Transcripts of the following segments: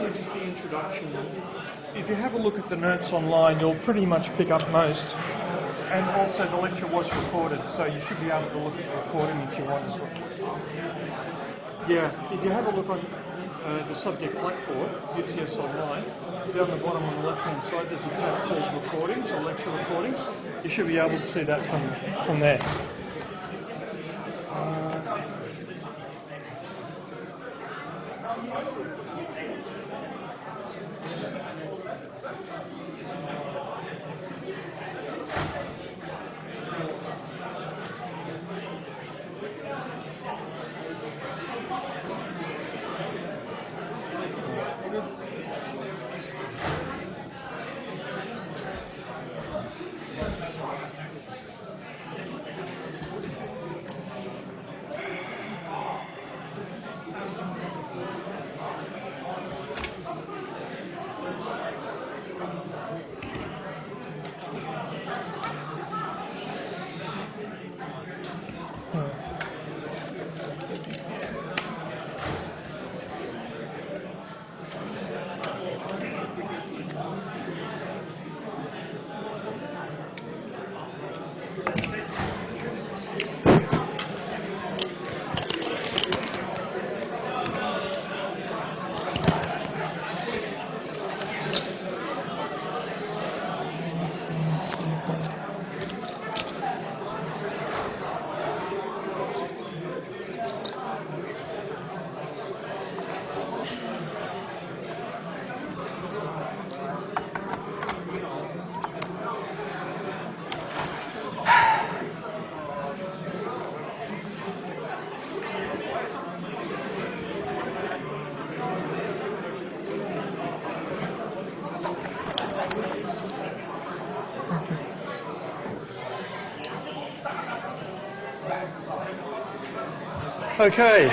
really just the introduction. If you have a look at the notes online, you'll pretty much pick up most. And also the lecture was recorded, so you should be able to look at the recording if you want as well. Yeah, if you have a look on the subject blackboard, UTS Online, down the bottom on the left-hand side there's a tab called Recordings or Lecture Recordings. You should be able to see that from there. Okay,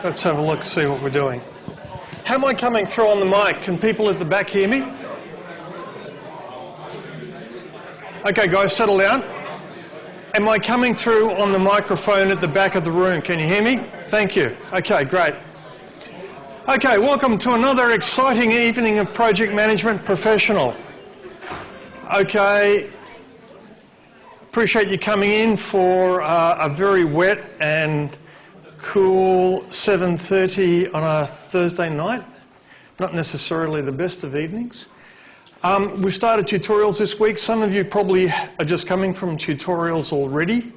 let's have a look, see what we're doing. How am I coming through on the mic? Can people at the back hear me? Okay, guys, settle down. Am I coming through on the microphone at the back of the room? Can you hear me? Thank you. Okay, great. Okay, welcome to another exciting evening of Project Management Professional. Okay, appreciate you coming in for a very wet and cool 7:30 on a Thursday night. Not necessarily the best of evenings. We've started tutorials this week. Some of you probably are just coming from tutorials already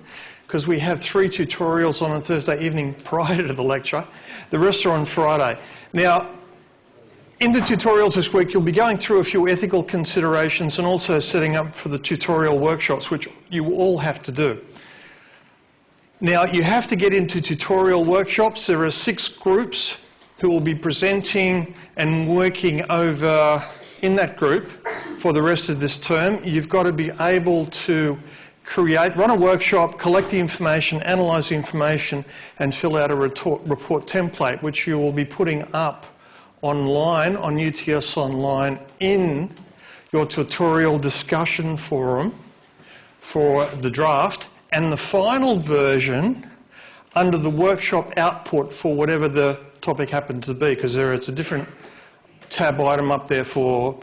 because we have 3 tutorials on a Thursday evening prior to the lecture. The rest are on Friday. Now, in the tutorials this week, you'll be going through a few ethical considerations and also setting up for the tutorial workshops, which you all have to do. Now, you have to get into tutorial workshops. There are 6 groups who will be presenting and working over in that group for the rest of this term. You've got to be able to run a workshop, collect the information, analyse the information, and fill out a report template, which you will be putting up online on UTS Online in your tutorial discussion forum for the draft. And the final version under the workshop output for whatever the topic happened to be, because it's a different tab item up there for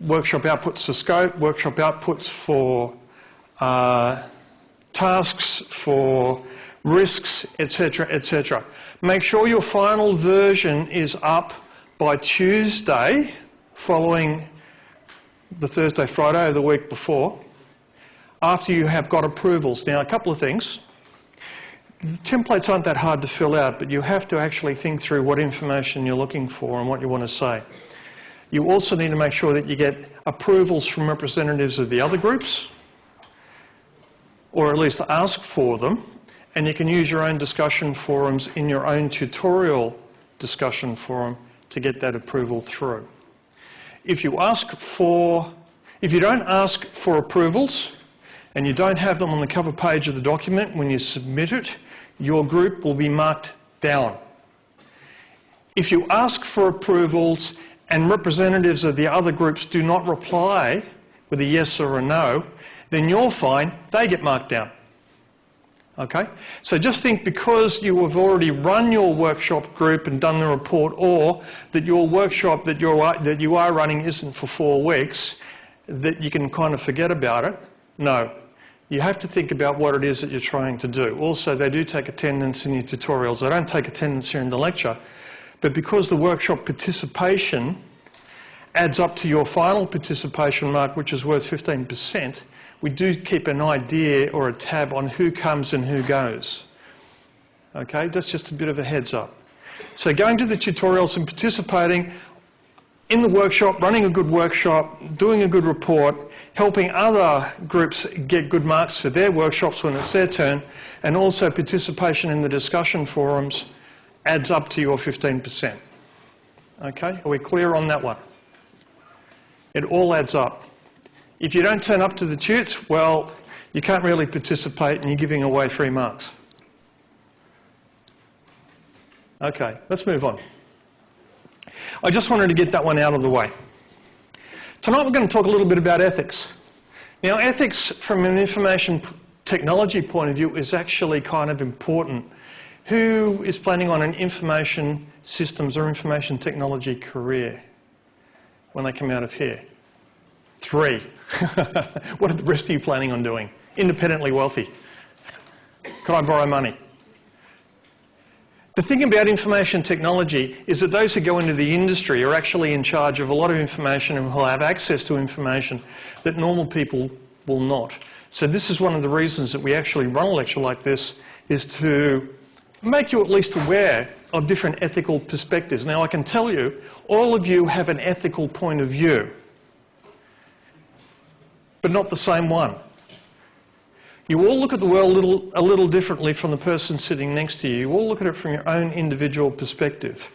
workshop outputs for scope, workshop outputs for tasks, for risks, etc., etc. Make sure your final version is up by Tuesday following the Thursday, Friday of the week before, after you have got approvals. Now, a couple of things. The templates aren't that hard to fill out, but you have to actually think through what information you're looking for and what you want to say. You also need to make sure that you get approvals from representatives of the other groups, or at least ask for them, and you can use your own discussion forums in your own tutorial discussion forum to get that approval through. If you don't ask for approvals, and you don't have them on the cover page of the document when you submit it, your group will be marked down. If you ask for approvals and representatives of the other groups do not reply with a yes or a no, then you're fine, they get marked down. Okay? So just think, because you have already run your workshop group and done the report, or that your workshop that you are running isn't for 4 weeks, that you can kind of forget about it. No. You have to think about what it is that you're trying to do. Also, they do take attendance in your tutorials. They don't take attendance here in the lecture. But because the workshop participation adds up to your final participation mark, which is worth 15%, we do keep an idea or a tab on who comes and who goes. Okay, that's just a bit of a heads up. So going to the tutorials and participating in the workshop, running a good workshop, doing a good report, helping other groups get good marks for their workshops when it's their turn, and also participation in the discussion forums adds up to your 15%. Okay, are we clear on that one? It all adds up. If you don't turn up to the tutes, well, you can't really participate and you're giving away free marks. Okay, let's move on. I just wanted to get that one out of the way. Tonight we're going to talk a little bit about ethics. Now, ethics from an information technology point of view is actually kind of important. Who is planning on an information systems or information technology career when they come out of here? 3. What are the rest of you planning on doing? Independently wealthy. Can I borrow money? The thing about information technology is that those who go into the industry are actually in charge of a lot of information and will have access to information that normal people will not. So this is one of the reasons that we actually run a lecture like this, is to make you at least aware of different ethical perspectives. Now, I can tell you, all of you have an ethical point of view, but not the same one. You all look at the world a little differently from the person sitting next to you. You all look at it from your own individual perspective,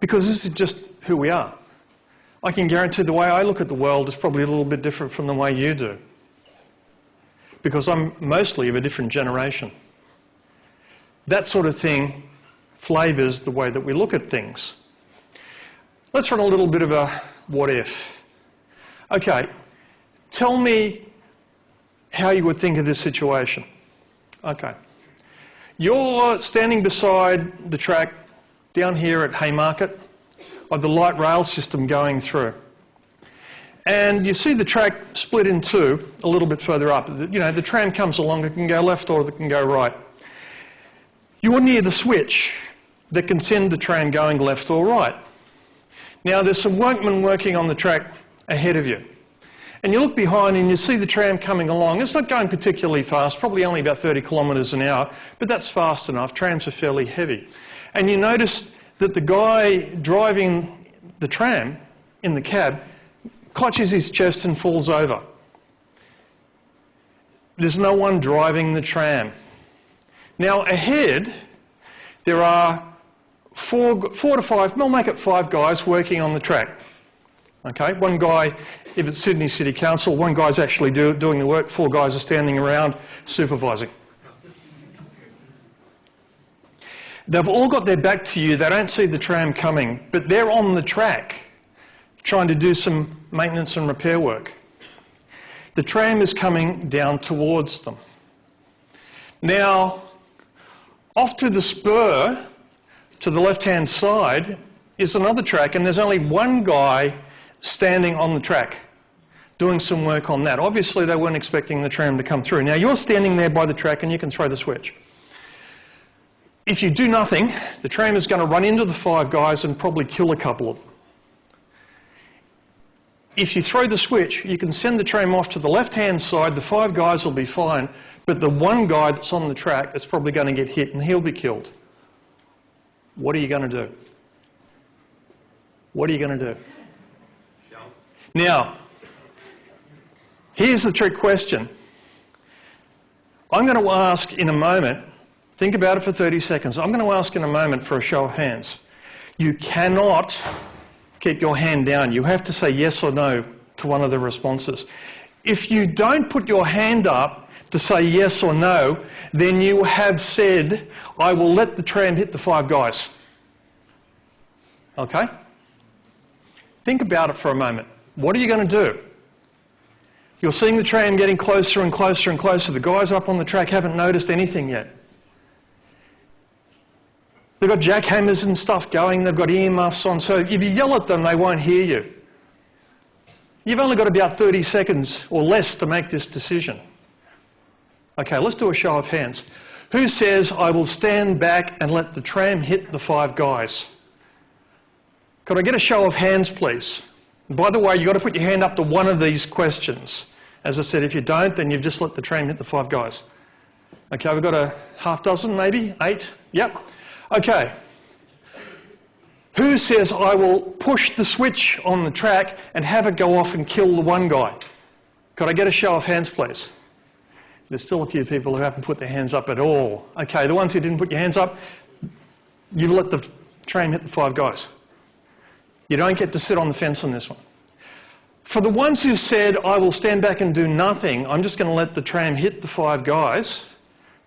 because this is just who we are. I can guarantee the way I look at the world is probably a little bit different from the way you do, because I'm mostly of a different generation. That sort of thing flavours the way that we look at things. Let's run a little bit of a what if. Okay, tell me how you would think of this situation. Okay. You're standing beside the track down here at Haymarket, of the light rail system going through. And you see the track split in two a little bit further up. You know, the tram comes along, it can go left or it can go right. You're near the switch that can send the tram going left or right. Now, there's some workmen working on the track ahead of you. And you look behind and you see the tram coming along. It's not going particularly fast, probably only about 30 kilometres an hour, but that's fast enough. Trams are fairly heavy. And you notice that the guy driving the tram in the cab clutches his chest and falls over. There's no one driving the tram. Now, ahead, there are four to five, we'll make it 5 guys working on the track. Okay, one guy, if it's Sydney City Council, one guy's actually doing the work, 4 guys are standing around supervising. They've all got their back to you, they don't see the tram coming, but they're on the track trying to do some maintenance and repair work. The tram is coming down towards them. Now, off to the spur, to the left-hand side, is another track, and there's only one guy standing on the track doing some work on that. Obviously, they weren't expecting the tram to come through. Now, you're standing there by the track and you can throw the switch. If you do nothing, the tram is going to run into the 5 guys and probably kill a couple of them. If you throw the switch, you can send the tram off to the left-hand side, the 5 guys will be fine, but the one guy that's on the track is probably going to get hit and he'll be killed. What are you going to do? What are you going to do? Now, here's the trick question. I'm going to ask in a moment, think about it for 30 seconds, I'm going to ask in a moment for a show of hands. You cannot keep your hand down. You have to say yes or no to one of the responses. If you don't put your hand up to say yes or no, then you have said, I will let the tram hit the 5 guys. Okay? Think about it for a moment. What are you going to do? You're seeing the tram getting closer and closer and closer. The guys up on the track haven't noticed anything yet. They've got jackhammers and stuff going, they've got earmuffs on, so if you yell at them, they won't hear you. You've only got about 30 seconds or less to make this decision. Okay, let's do a show of hands. Who says, I will stand back and let the tram hit the 5 guys? Could I get a show of hands, please? And by the way, you've got to put your hand up to one of these questions. As I said, if you don't, then you've just let the tram hit the 5 guys. Okay, we've got a half dozen, maybe? 8? Yep. Okay. Who says, I will push the switch on the track and have it go off and kill the 1 guy? Could I get a show of hands, please? There's still a few people who haven't put their hands up at all. Okay, the ones who didn't put your hands up, you've let the tram hit the 5 guys. You don't get to sit on the fence on this one. For the ones who said, I will stand back and do nothing, I'm just going to let the tram hit the 5 guys,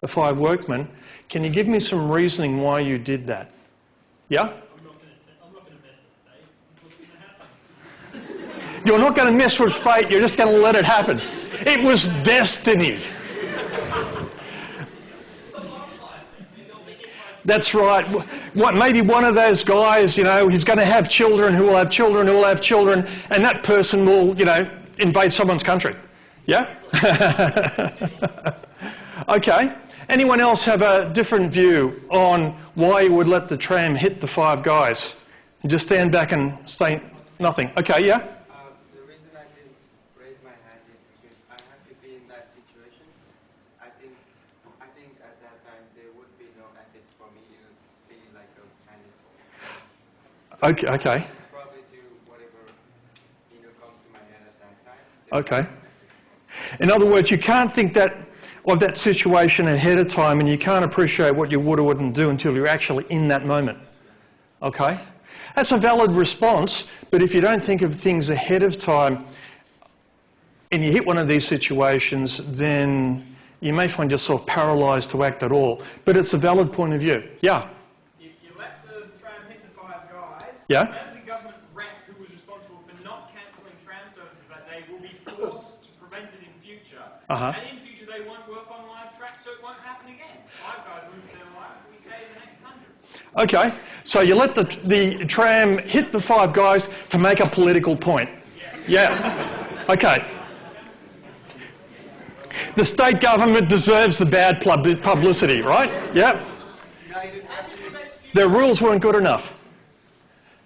the 5 workmen, can you give me some reasoning why you did that? Yeah? I'm not going to mess with fate. What's going to happen? You're not going to mess with fate, you're just going to let it happen. It was destiny. That's right. Maybe one of those guys, you know, he's going to have children who will have children who will have children, and that person will, you know, invade someone's country. Yeah? Okay. Anyone else have a different view on why you would let the tram hit the 5 guys? And just stand back and say nothing. Okay, yeah? The reason I didn't raise my hand is because I have to be in that situation. I think at that time there would be no ethics for me to be like a candidate. Okay. Probably do whatever comes to my head at that time. Okay. In other words, you can't think of that situation ahead of time, and you can't appreciate what you would or wouldn't do until you're actually in that moment. Okay? That's a valid response, but if you don't think of things ahead of time and you hit one of these situations, then you may find yourself paralysed to act at all. But it's a valid point of view. Yeah? If you let the tram hit the 5 guys, Yeah? then the government rep who was responsible for not cancelling tram services that day will be forced to prevent it in future. Uh-huh. And in future they won't work on live tracks, so it won't happen again. 5 guys lose their life, we save the next 100. Okay. So you let the tram hit the 5 guys to make a political point. Yeah. Okay. The state government deserves the bad publicity, right? Yeah. Their rules weren't good enough.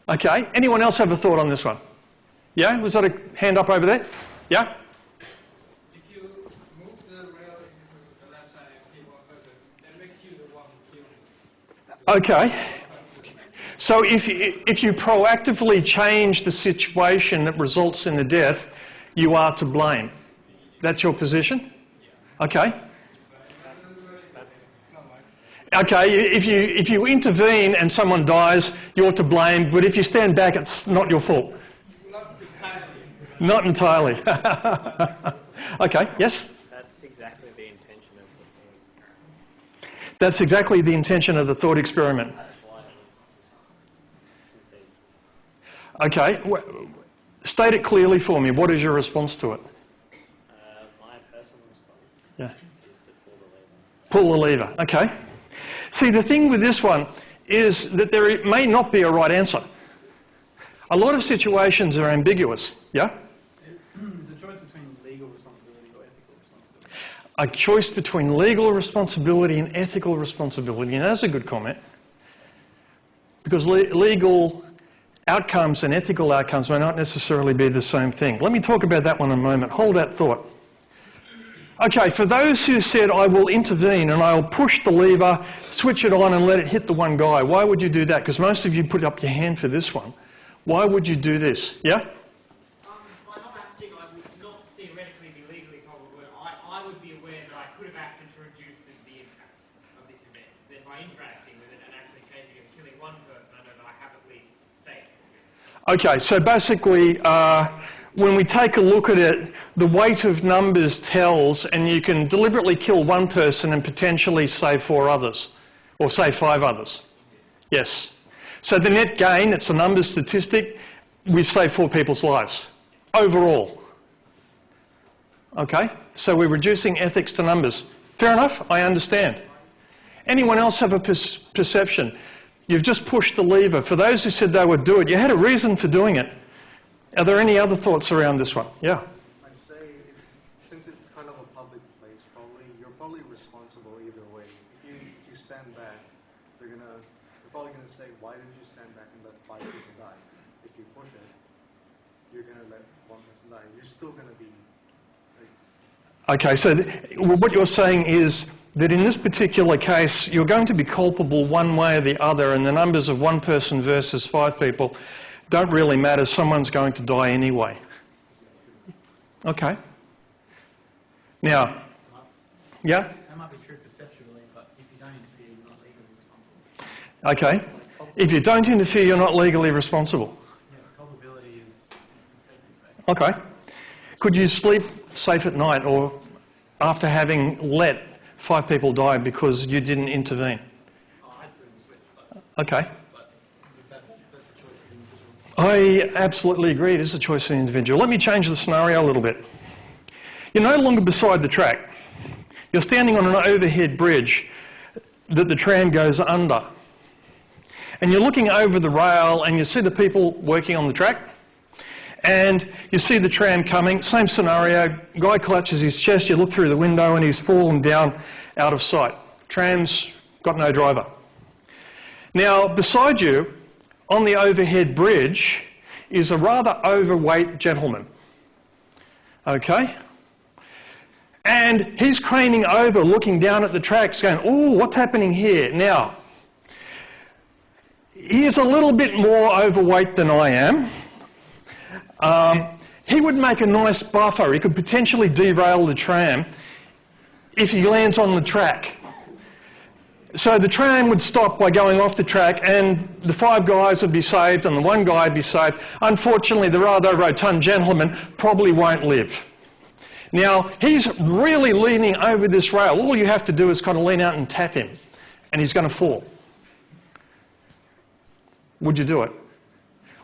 Okay. Anyone else have a thought on this one? Yeah? Was that a hand up over there? Yeah? If you move the rail into the left side and keep one person, that makes you the one killing. Okay. So if you proactively change the situation that results in a death, you are to blame. That's your position? Okay. Okay, if you intervene and someone dies, you're to blame, but if you stand back, it's not your fault. Not entirely. Okay, yes? That's exactly the intention of the thought experiment. That's exactly the intention of the thought experiment. That's why it was conceived. Okay, state it clearly for me. What is your response to it? My personal response Yeah. is to pull the lever. Pull the lever, okay. See, the thing with this one is that there may not be a right answer. A lot of situations are ambiguous, yeah? It's a choice between legal responsibility or ethical responsibility. A choice between legal responsibility and ethical responsibility, and that's a good comment. Because legal outcomes and ethical outcomes may not necessarily be the same thing. Let me talk about that one in a moment. Hold that thought. Okay, for those who said, I will intervene and I'll push the lever, switch it on and let it hit the 1 guy, why would you do that? Because most of you put up your hand for this one. Why would you do this? Yeah? By not acting, I would not theoretically be legally culpable. I would be aware that I could have acted to reduce the impact of this event. Then by interacting with it and actually changing and killing 1 person, I know that I have at least saved. Okay, so basically, when we take a look at it, the weight of numbers tells, and you can deliberately kill 1 person and potentially save 4 others, or save 5 others. Yes. So the net gain, it's a numbers statistic, we've saved 4 people's lives, overall. Okay, so we're reducing ethics to numbers. Fair enough, I understand. Anyone else have a perception? You've just pushed the lever. For those who said they would do it, you had a reason for doing it. Are there any other thoughts around this one? Yeah. I'd say, since it's kind of a public place, you're probably responsible either way. If you stand back, they're probably gonna say, why didn't you stand back and let 5 people die? If you push it, you're gonna let 1 person die. You're still gonna be. Okay, so what you're saying is that in this particular case, you're going to be culpable one way or the other, and the numbers of 1 person versus 5 people don't really matter. Someone's going to die anyway. Okay. Now, yeah? That might be true perceptually, but if you don't interfere, you're not legally responsible. Okay. If you don't interfere, you're not legally responsible. Yeah, culpability is perspective-based. Okay. Could you sleep safe at night or after having let 5 people die because you didn't intervene? Oh, I threw the switch, but Okay. that's a choice for the individual. I absolutely agree. It is a choice of the individual. Let me change the scenario a little bit. You're no longer beside the track. You're standing on an overhead bridge that the tram goes under. And you're looking over the rail and you see the people working on the track. And you see the tram coming, same scenario, guy clutches his chest, you look through the window and he's fallen down out of sight. Tram's got no driver. Now, beside you, on the overhead bridge, is a rather overweight gentleman. Okay? And he's craning over, looking down at the tracks, going, "Ooh, what's happening here?" Now, he is a little bit more overweight than I am. He would make a nice buffer. He could potentially derail the tram if he lands on the track. So the tram would stop by going off the track and the 5 guys would be saved and the 1 guy would be saved. Unfortunately, the rather rotund gentleman probably won't live. Now, he's really leaning over this rail. All you have to do is kind of lean out and tap him and he's going to fall. Would you do it?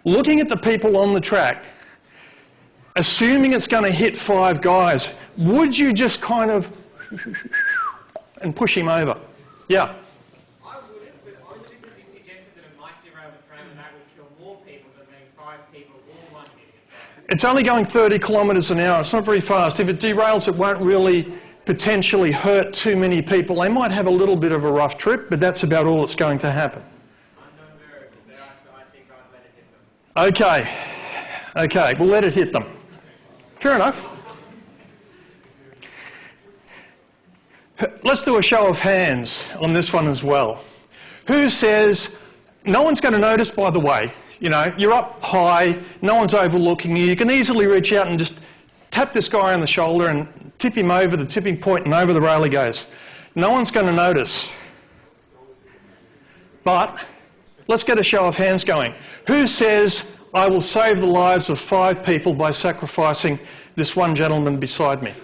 Looking at the people on the track, assuming it's going to hit 5 guys, would you just kind of and push him over? Yeah. I wouldn't, but only because you suggested that it might derail the tram and that would kill more people than being 5 people all 1 minute. It's only going 30 kilometres an hour. It's not very fast. If it derails, it won't really potentially hurt too many people. They might have a little bit of a rough trip, but that's about all that's going to happen. Unknown variable there, I think I'd let it hit them. Okay. Okay, we'll let it hit them. Fair enough. Let's do a show of hands on this one as well. Who says, no one's going to notice, by the way, you know, you're up high, no one's overlooking you, you can easily reach out and just tap this guy on the shoulder and tip him over the tipping point and over the rail he goes. No one's going to notice. But let's get a show of hands going. Who says, I will save the lives of 5 people by sacrificing this 1 gentleman beside me?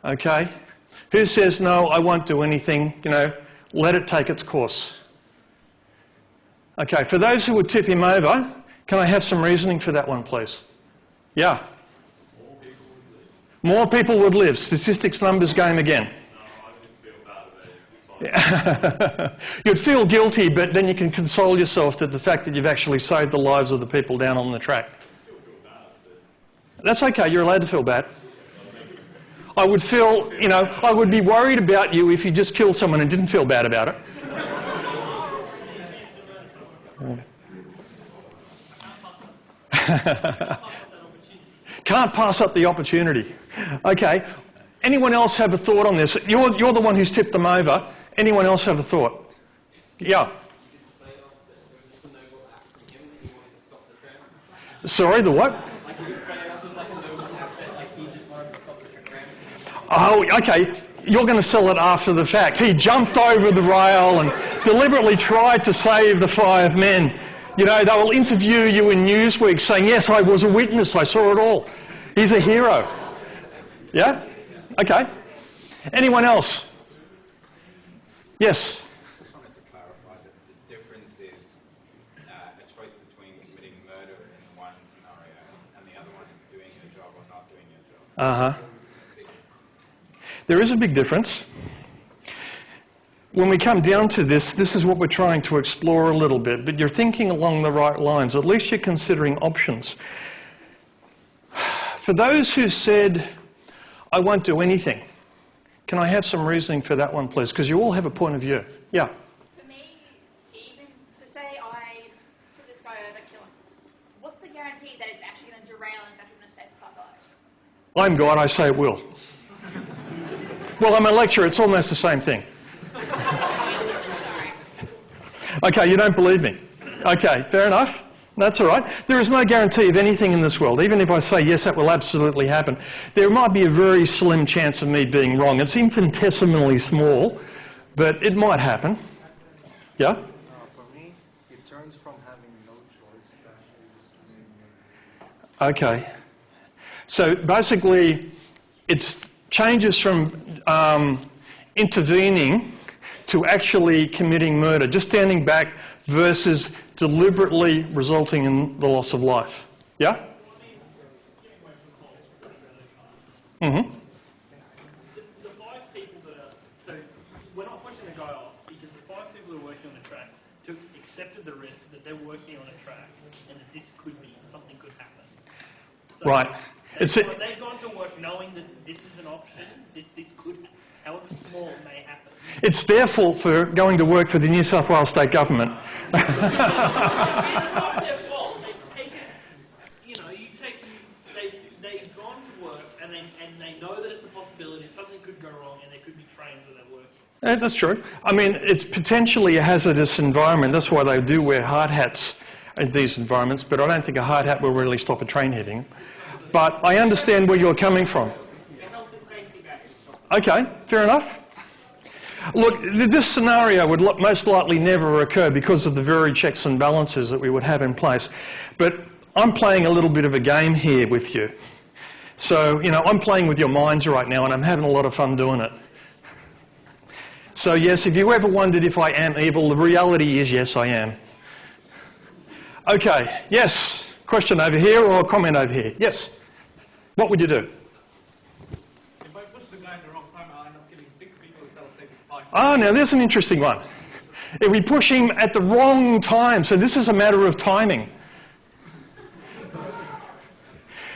Okay. Who says, no, I won't do anything, you know, let it take its course? Okay, for those who would tip him over, can I have some reasoning for that one, please? Yeah. More people would live. Statistics, numbers game again. You'd feel guilty, but then you can console yourself that the fact that you've actually saved the lives of the people down on the track. That's okay, you're allowed to feel bad. I would feel, you know, I would be worried about you if you just killed someone and didn't feel bad about it. Can't pass up the opportunity. Okay, anyone else have a thought on this? You're the one who's tipped them over. Anyone else have a thought? Yeah. Sorry, the what? Oh, okay. You're going to sell it after the fact. He jumped over the rail and deliberately tried to save the 5 men. You know, they will interview you in Newsweek saying, yes, I was a witness, I saw it all. He's a hero. Yeah? Okay. Anyone else? Yes? I just wanted to clarify that the difference is a choice between committing murder in one scenario and the other one is doing your job or not doing your job. Uh-huh. There is a big difference. When we come down to this, this is what we're trying to explore a little bit, but you're thinking along the right lines. At least you're considering options. For those who said, I won't do anything, can I have some reasoning for that one, please? Because you all have a point of view. Yeah. For me, even to say I took this guy over, kill him, what's the guarantee that it's actually going to derail and it's actually going to save 5 lives? I'm God, I say it will. Well, I'm a lecturer, it's almost the same thing. Sorry. Okay, you don't believe me. Okay, fair enough. That's all right. There is no guarantee of anything in this world. Even if I say, yes, that will absolutely happen, there might be a very slim chance of me being wrong. It's infinitesimally small, but it might happen. Yeah? For me, it turns from having no choice to actually just Okay. So basically, it changes from intervening to actually committing murder, just standing back versus deliberately resulting in the loss of life. Yeah? Mm-hmm. The 5 people that are... So we're not pushing the guy off because the 5 people who are working on the track accepted the risk that they're working on a track and that this could be, something could happen. So Right. They've gone to work knowing that this is an option, this could, however small it may happen. It's their fault for going to work for the New South Wales State Government. It's not their fault. They've gone to work and they know that it's a possibility, something could go wrong and there could be trains where they're working. Yeah, that's true. I mean, it's potentially a hazardous environment. That's why they do wear hard hats in these environments, but I don't think a hard hat will really stop a train hitting. But I understand where you're coming from. Okay, fair enough. Look, this scenario would most likely never occur because of the very checks and balances that we would have in place. But I'm playing a little bit of a game here with you. So, I'm playing with your minds right now and I'm having a lot of fun doing it. So yes, if you ever wondered if I am evil, the reality is yes, I am. Okay, yes. Question over here or comment over here? Yes. What would you do? If I push the guy in the wrong time, I'll end up killing 6 people instead of saving 5. Oh, now there's an interesting one. If we push him at the wrong time, so this is a matter of timing.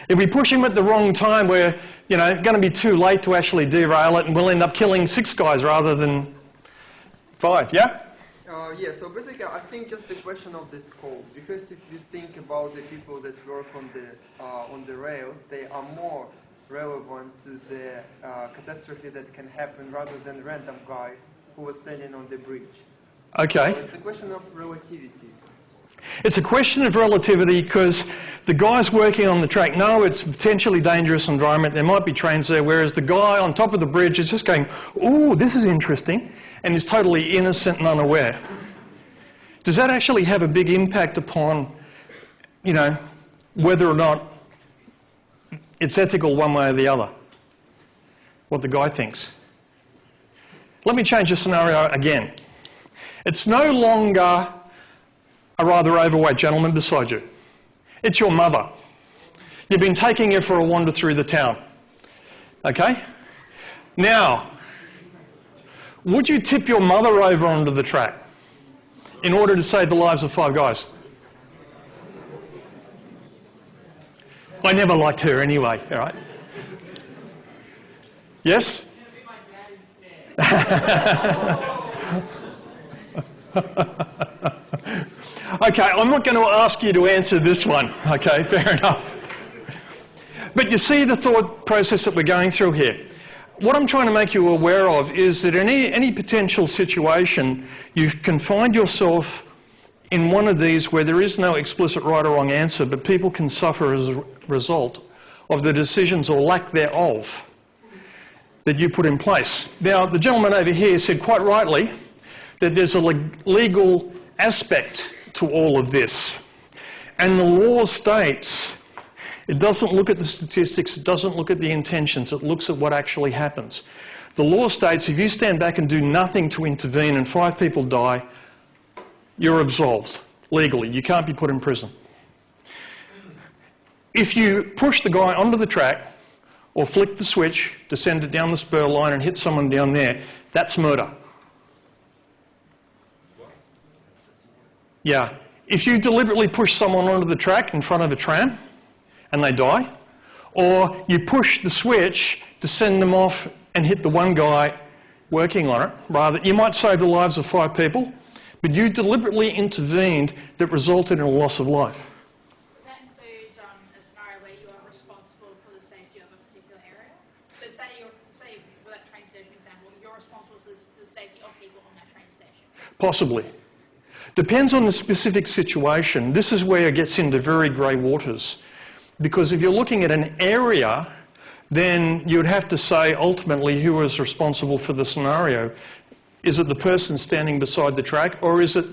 If we push him at the wrong time, we're going to be too late to actually derail it and we'll end up killing 6 guys rather than 5, yeah? Yeah, so basically I think just the question of the scope, because if you think about the people that work on the rails, they are more relevant to the catastrophe that can happen rather than random guy who was standing on the bridge. Okay. So it's a question of relativity. It's a question of relativity because the guys working on the track know it's a potentially dangerous environment. There might be trains there, whereas the guy on top of the bridge is just going, ooh, this is interesting, and is totally innocent and unaware. Does that actually have a big impact upon, whether or not it's ethical one way or the other? What the guy thinks. Let me change the scenario again. It's no longer a rather overweight gentleman beside you. It's your mother. You've been taking her for a wander through the town. Okay? Now, would you tip your mother over onto the track in order to save the lives of 5 guys? I never liked her anyway, all right? Yes? Okay, I'm not going to ask you to answer this one. Okay, fair enough. But you see the thought process that we're going through here. What I'm trying to make you aware of is that in any potential situation, you can find yourself in one of these where there is no explicit right or wrong answer, but people can suffer as a result of the decisions or lack thereof that you put in place. Now, the gentleman over here said quite rightly that there's a legal aspect to all of this. And the law states it doesn't look at the statistics, it doesn't look at the intentions, it looks at what actually happens. The law states if you stand back and do nothing to intervene and 5 people die, you're absolved legally. You can't be put in prison. If you push the guy onto the track or flick the switch to send it down the spur line and hit someone down there, that's murder. Yeah. If you deliberately push someone onto the track in front of a tram and they die, or you push the switch to send them off and hit the one guy working on it, rather, you might save the lives of 5 people, but you deliberately intervened that resulted in a loss of life. That includes a scenario where you are responsible for the safety of a particular area. So say for that train station example, you're responsible for the safety of people on that train station. Possibly. Depends on the specific situation. This is where it gets into very grey waters. Because if you're looking at an area, then you would have to say ultimately who is responsible for the scenario. Is it the person standing beside the track, or is it,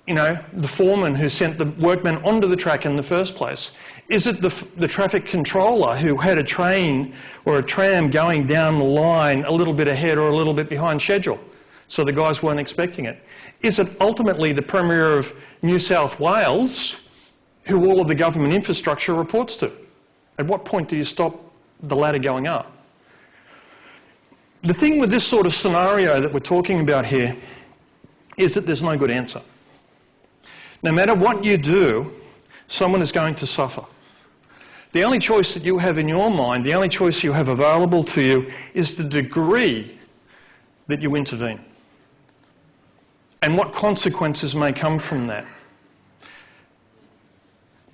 the foreman who sent the workmen onto the track in the first place? Is it the traffic controller who had a train or a tram going down the line a little bit ahead or a little bit behind schedule, so the guys weren't expecting it? Is it ultimately the Premier of New South Wales, who all of the government infrastructure reports to? At what point do you stop the ladder going up? The thing with this sort of scenario that we're talking about here is that there's no good answer. No matter what you do, someone is going to suffer. The only choice that you have in your mind, the only choice you have available to you, is the degree that you intervene and what consequences may come from that.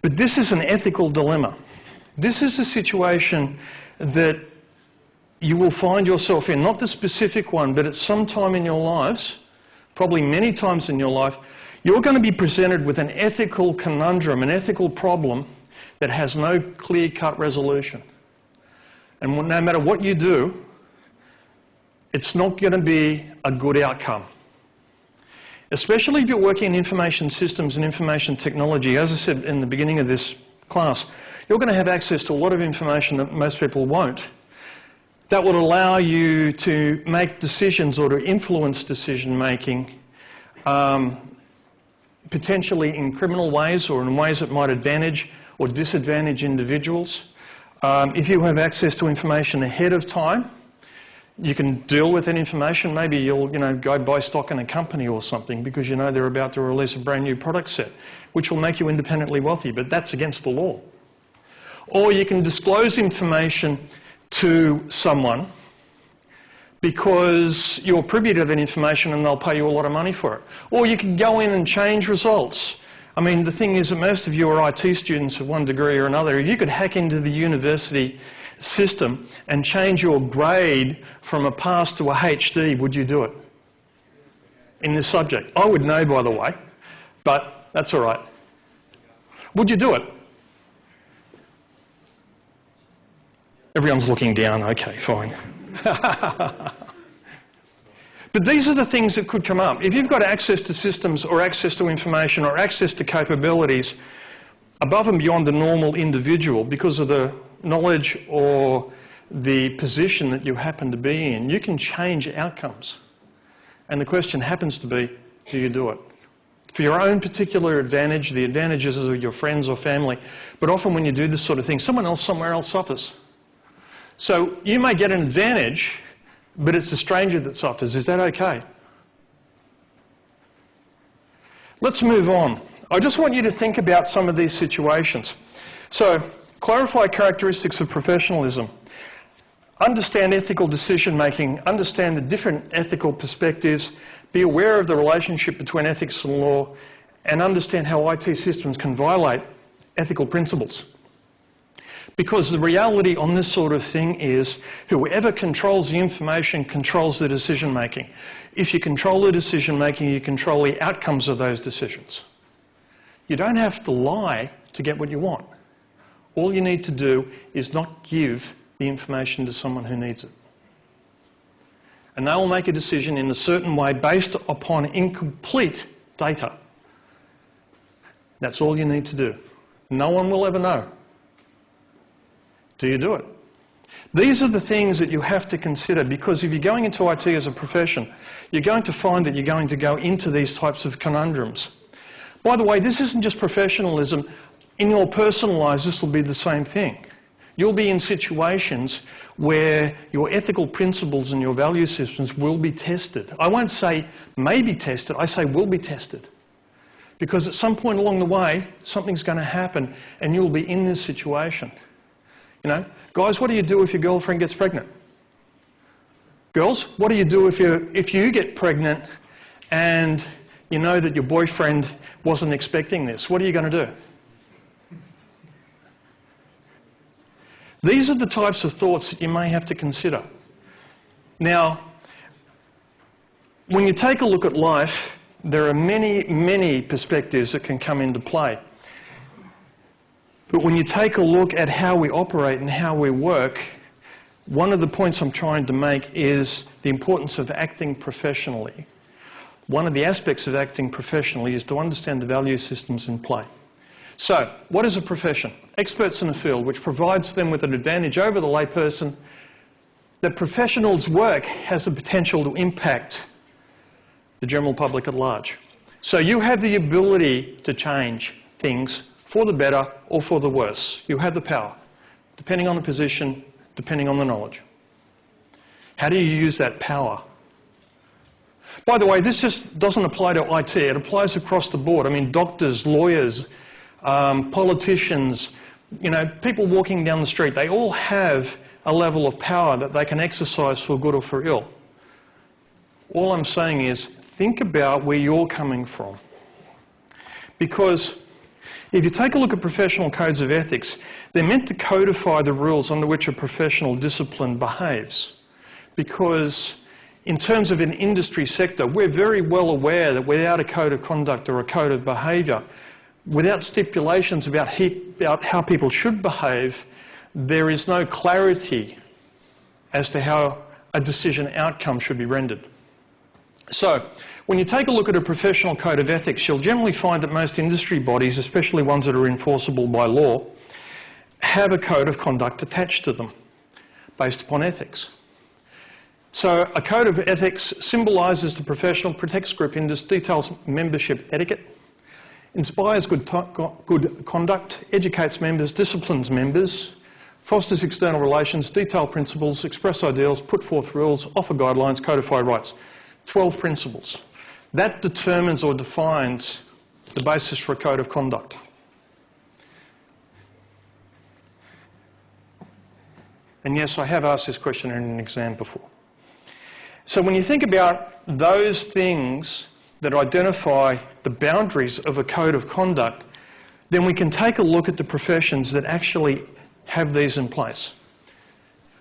But this is an ethical dilemma. This is a situation that you will find yourself in, not the specific one, but at some time in your lives, probably many times in your life, you're going to be presented with an ethical conundrum, an ethical problem that has no clear-cut resolution. And no matter what you do, it's not going to be a good outcome. Especially if you're working in information systems and information technology. As I said in the beginning of this class, you're going to have access to a lot of information that most people won't. That would allow you to make decisions or to influence decision-making, potentially in criminal ways or in ways that might advantage or disadvantage individuals. If you have access to information ahead of time, you can deal with that information. Maybe you'll go buy stock in a company or something because you know they're about to release a brand new product set, which will make you independently wealthy, but that's against the law. Or you can disclose information to someone because you're privy to that information and they'll pay you a lot of money for it. Or you can go in and change results. I mean, the thing is that most of you are IT students of one degree or another. If you could hack into the university system and change your grade from a pass to a HD, would you do it? In this subject. I would know, by the way, but that's all right. Would you do it? Everyone's looking down. Okay, fine. But these are the things that could come up. If you've got access to systems or access to information or access to capabilities above and beyond the normal individual because of the knowledge or the position that you happen to be in, you can change outcomes. And the question happens to be, do you do it? For your own particular advantage, the advantages of your friends or family, but often when you do this sort of thing, someone else somewhere else suffers. So you may get an advantage, but it's a stranger that suffers. Is that okay? Let's move on. I just want you to think about some of these situations. So, clarify characteristics of professionalism. Understand ethical decision making. Understand the different ethical perspectives. Be aware of the relationship between ethics and law. And understand how IT systems can violate ethical principles. Because the reality on this sort of thing is whoever controls the information controls the decision making. If you control the decision making, you control the outcomes of those decisions. You don't have to lie to get what you want. All you need to do is not give the information to someone who needs it. And they will make a decision in a certain way based upon incomplete data. That's all you need to do. No one will ever know. Do you do it? These are the things that you have to consider, because if you're going into IT as a profession, you're going to find that you're going to go into these types of conundrums. By the way, this isn't just professionalism. In your personal lives, this will be the same thing. You'll be in situations where your ethical principles and your value systems will be tested. I won't say may be tested, I say will be tested. Because at some point along the way, something's going to happen and you'll be in this situation. You know, guys, what do you do if your girlfriend gets pregnant? Girls, what do you do if you get pregnant and you know that your boyfriend wasn't expecting this? What are you going to do? These are the types of thoughts that you may have to consider. Now, when you take a look at life, there are many, many perspectives that can come into play. But when you take a look at how we operate and how we work, one of the points I'm trying to make is the importance of acting professionally. One of the aspects of acting professionally is to understand the value systems in play. So, what is a profession? Experts in a field which provides them with an advantage over the layperson. That professionals' work has the potential to impact the general public at large. So you have the ability to change things for the better or for the worse. You have the power, depending on the position, depending on the knowledge. How do you use that power? By the way, this just doesn't apply to IT, it applies across the board. I mean, doctors, lawyers, politicians, you know, people walking down the street, they all have a level of power that they can exercise for good or for ill. All I'm saying is, think about where you're coming from. Because if you take a look at professional codes of ethics, they're meant to codify the rules under which a professional discipline behaves. Because in terms of an industry sector, we're very well aware that without a code of conduct or a code of behaviour, without stipulations about how people should behave, there is no clarity as to how a decision outcome should be rendered. So, when you take a look at a professional code of ethics, you'll generally find that most industry bodies, especially ones that are enforceable by law, have a code of conduct attached to them based upon ethics. So a code of ethics symbolises the professional, protects group interests, details membership etiquette, inspires good conduct, educates members, disciplines members, fosters external relations, detail principles, express ideals, put forth rules, offer guidelines, codify rights. 12 principles. That determines or defines the basis for a code of conduct. And yes, I have asked this question in an exam before. So when you think about those things that identify the boundaries of a code of conduct, then we can take a look at the professions that actually have these in place.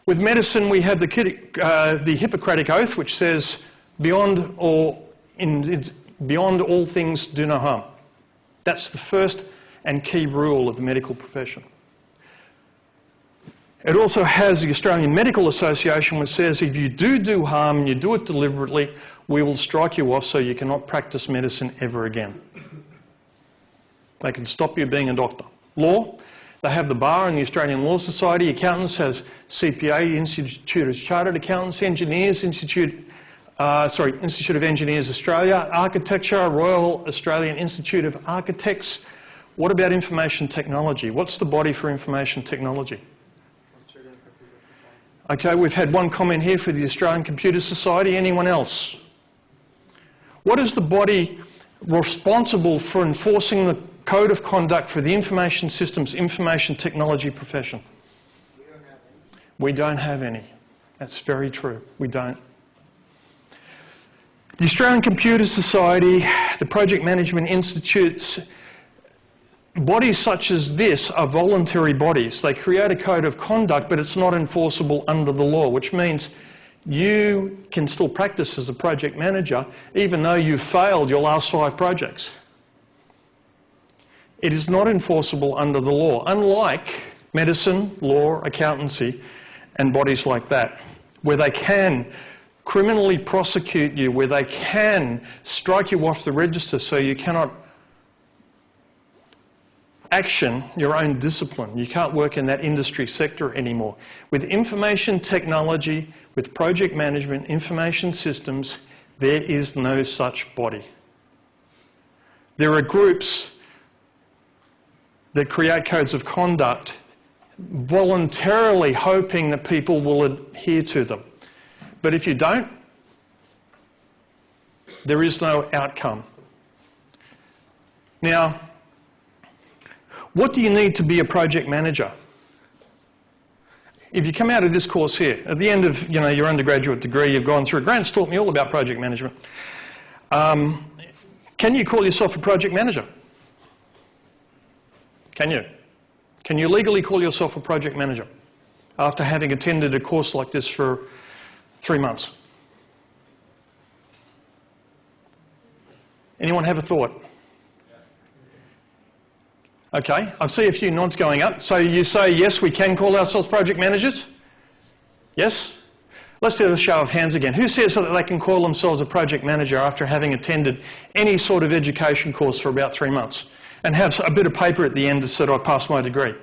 With medicine, we have the Hippocratic Oath, which says, beyond all things, do no harm. That's the first and key rule of the medical profession. It also has the Australian Medical Association, which says if you do harm and you do it deliberately, we will strike you off so you cannot practice medicine ever again. They can stop you being a doctor. Law, they have the Bar and the Australian Law Society. Accountants have CPA, Institute of Chartered Accountants. Engineers, Institute of Engineers Australia. Architecture, Royal Australian Institute of Architects. What about information technology? What's the body for information technology? Okay, we've had one comment here for the Australian Computer Society. Anyone else? What is the body responsible for enforcing the code of conduct for the information systems, information technology profession? We don't have any. That's very true. We don't. The Australian Computer Society, the Project Management Institutes, bodies such as this are voluntary bodies. They create a code of conduct, but it's not enforceable under the law, which means you can still practice as a project manager even though you've failed your last 5 projects. It is not enforceable under the law, unlike medicine, law, accountancy, and bodies like that, where they can criminally prosecute you, where they can strike you off the register so you cannot action your own discipline. You can't work in that industry sector anymore. With information technology, with project management, information systems, there is no such body. There are groups that create codes of conduct voluntarily hoping that people will adhere to them. But if you don't, there is no outcome. Now, what do you need to be a project manager? If you come out of this course here, at the end of your undergraduate degree, you've gone through, Grant's taught me all about project management. Can you call yourself a project manager? Can you? Can you legally call yourself a project manager after having attended a course like this for 3 months? Anyone have a thought? Okay, I see a few nods going up. So you say, yes, we can call ourselves project managers? Yes? Let's do a show of hands again. Who says that they can call themselves a project manager after having attended any sort of education course for about 3 months and have a bit of paper at the end that said, I passed my degree?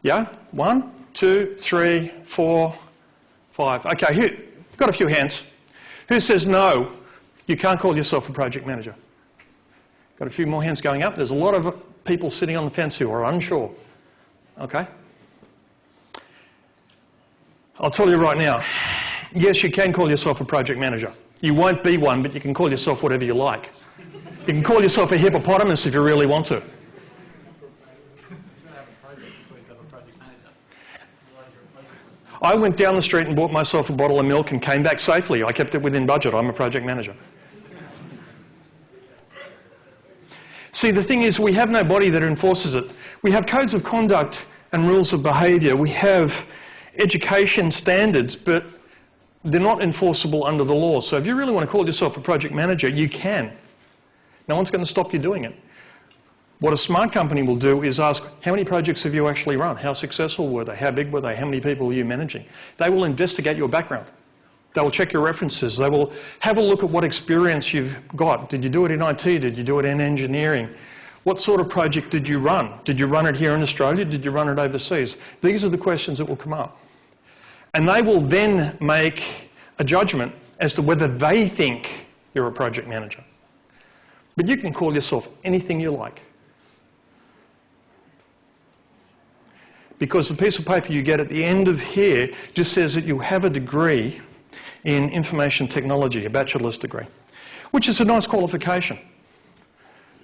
Yeah? 1, 2, 3, 4, 5. Okay, got a few hands. Who says no, you can't call yourself a project manager? Got a few more hands going up. There's a lot of people sitting on the fence who are unsure. Okay? I'll tell you right now, yes, you can call yourself a project manager. You won't be one, but you can call yourself whatever you like. You can call yourself a hippopotamus if you really want to. I went down the street and bought myself a bottle of milk and came back safely. I kept it within budget. I'm a project manager. See, the thing is, we have no body that enforces it. We have codes of conduct and rules of behaviour. We have education standards, but they're not enforceable under the law. So if you really want to call yourself a project manager, you can. No one's going to stop you doing it. What a smart company will do is ask, how many projects have you actually run? How successful were they? How big were they? How many people were you managing? They will investigate your background. They will check your references. They will have a look at what experience you've got. Did you do it in IT? Did you do it in engineering? What sort of project did you run? Did you run it here in Australia? Did you run it overseas? These are the questions that will come up. And they will then make a judgment as to whether they think you're a project manager. But you can call yourself anything you like. Because the piece of paper you get at the end of here just says that you have a degree in information technology, a bachelor's degree, which is a nice qualification.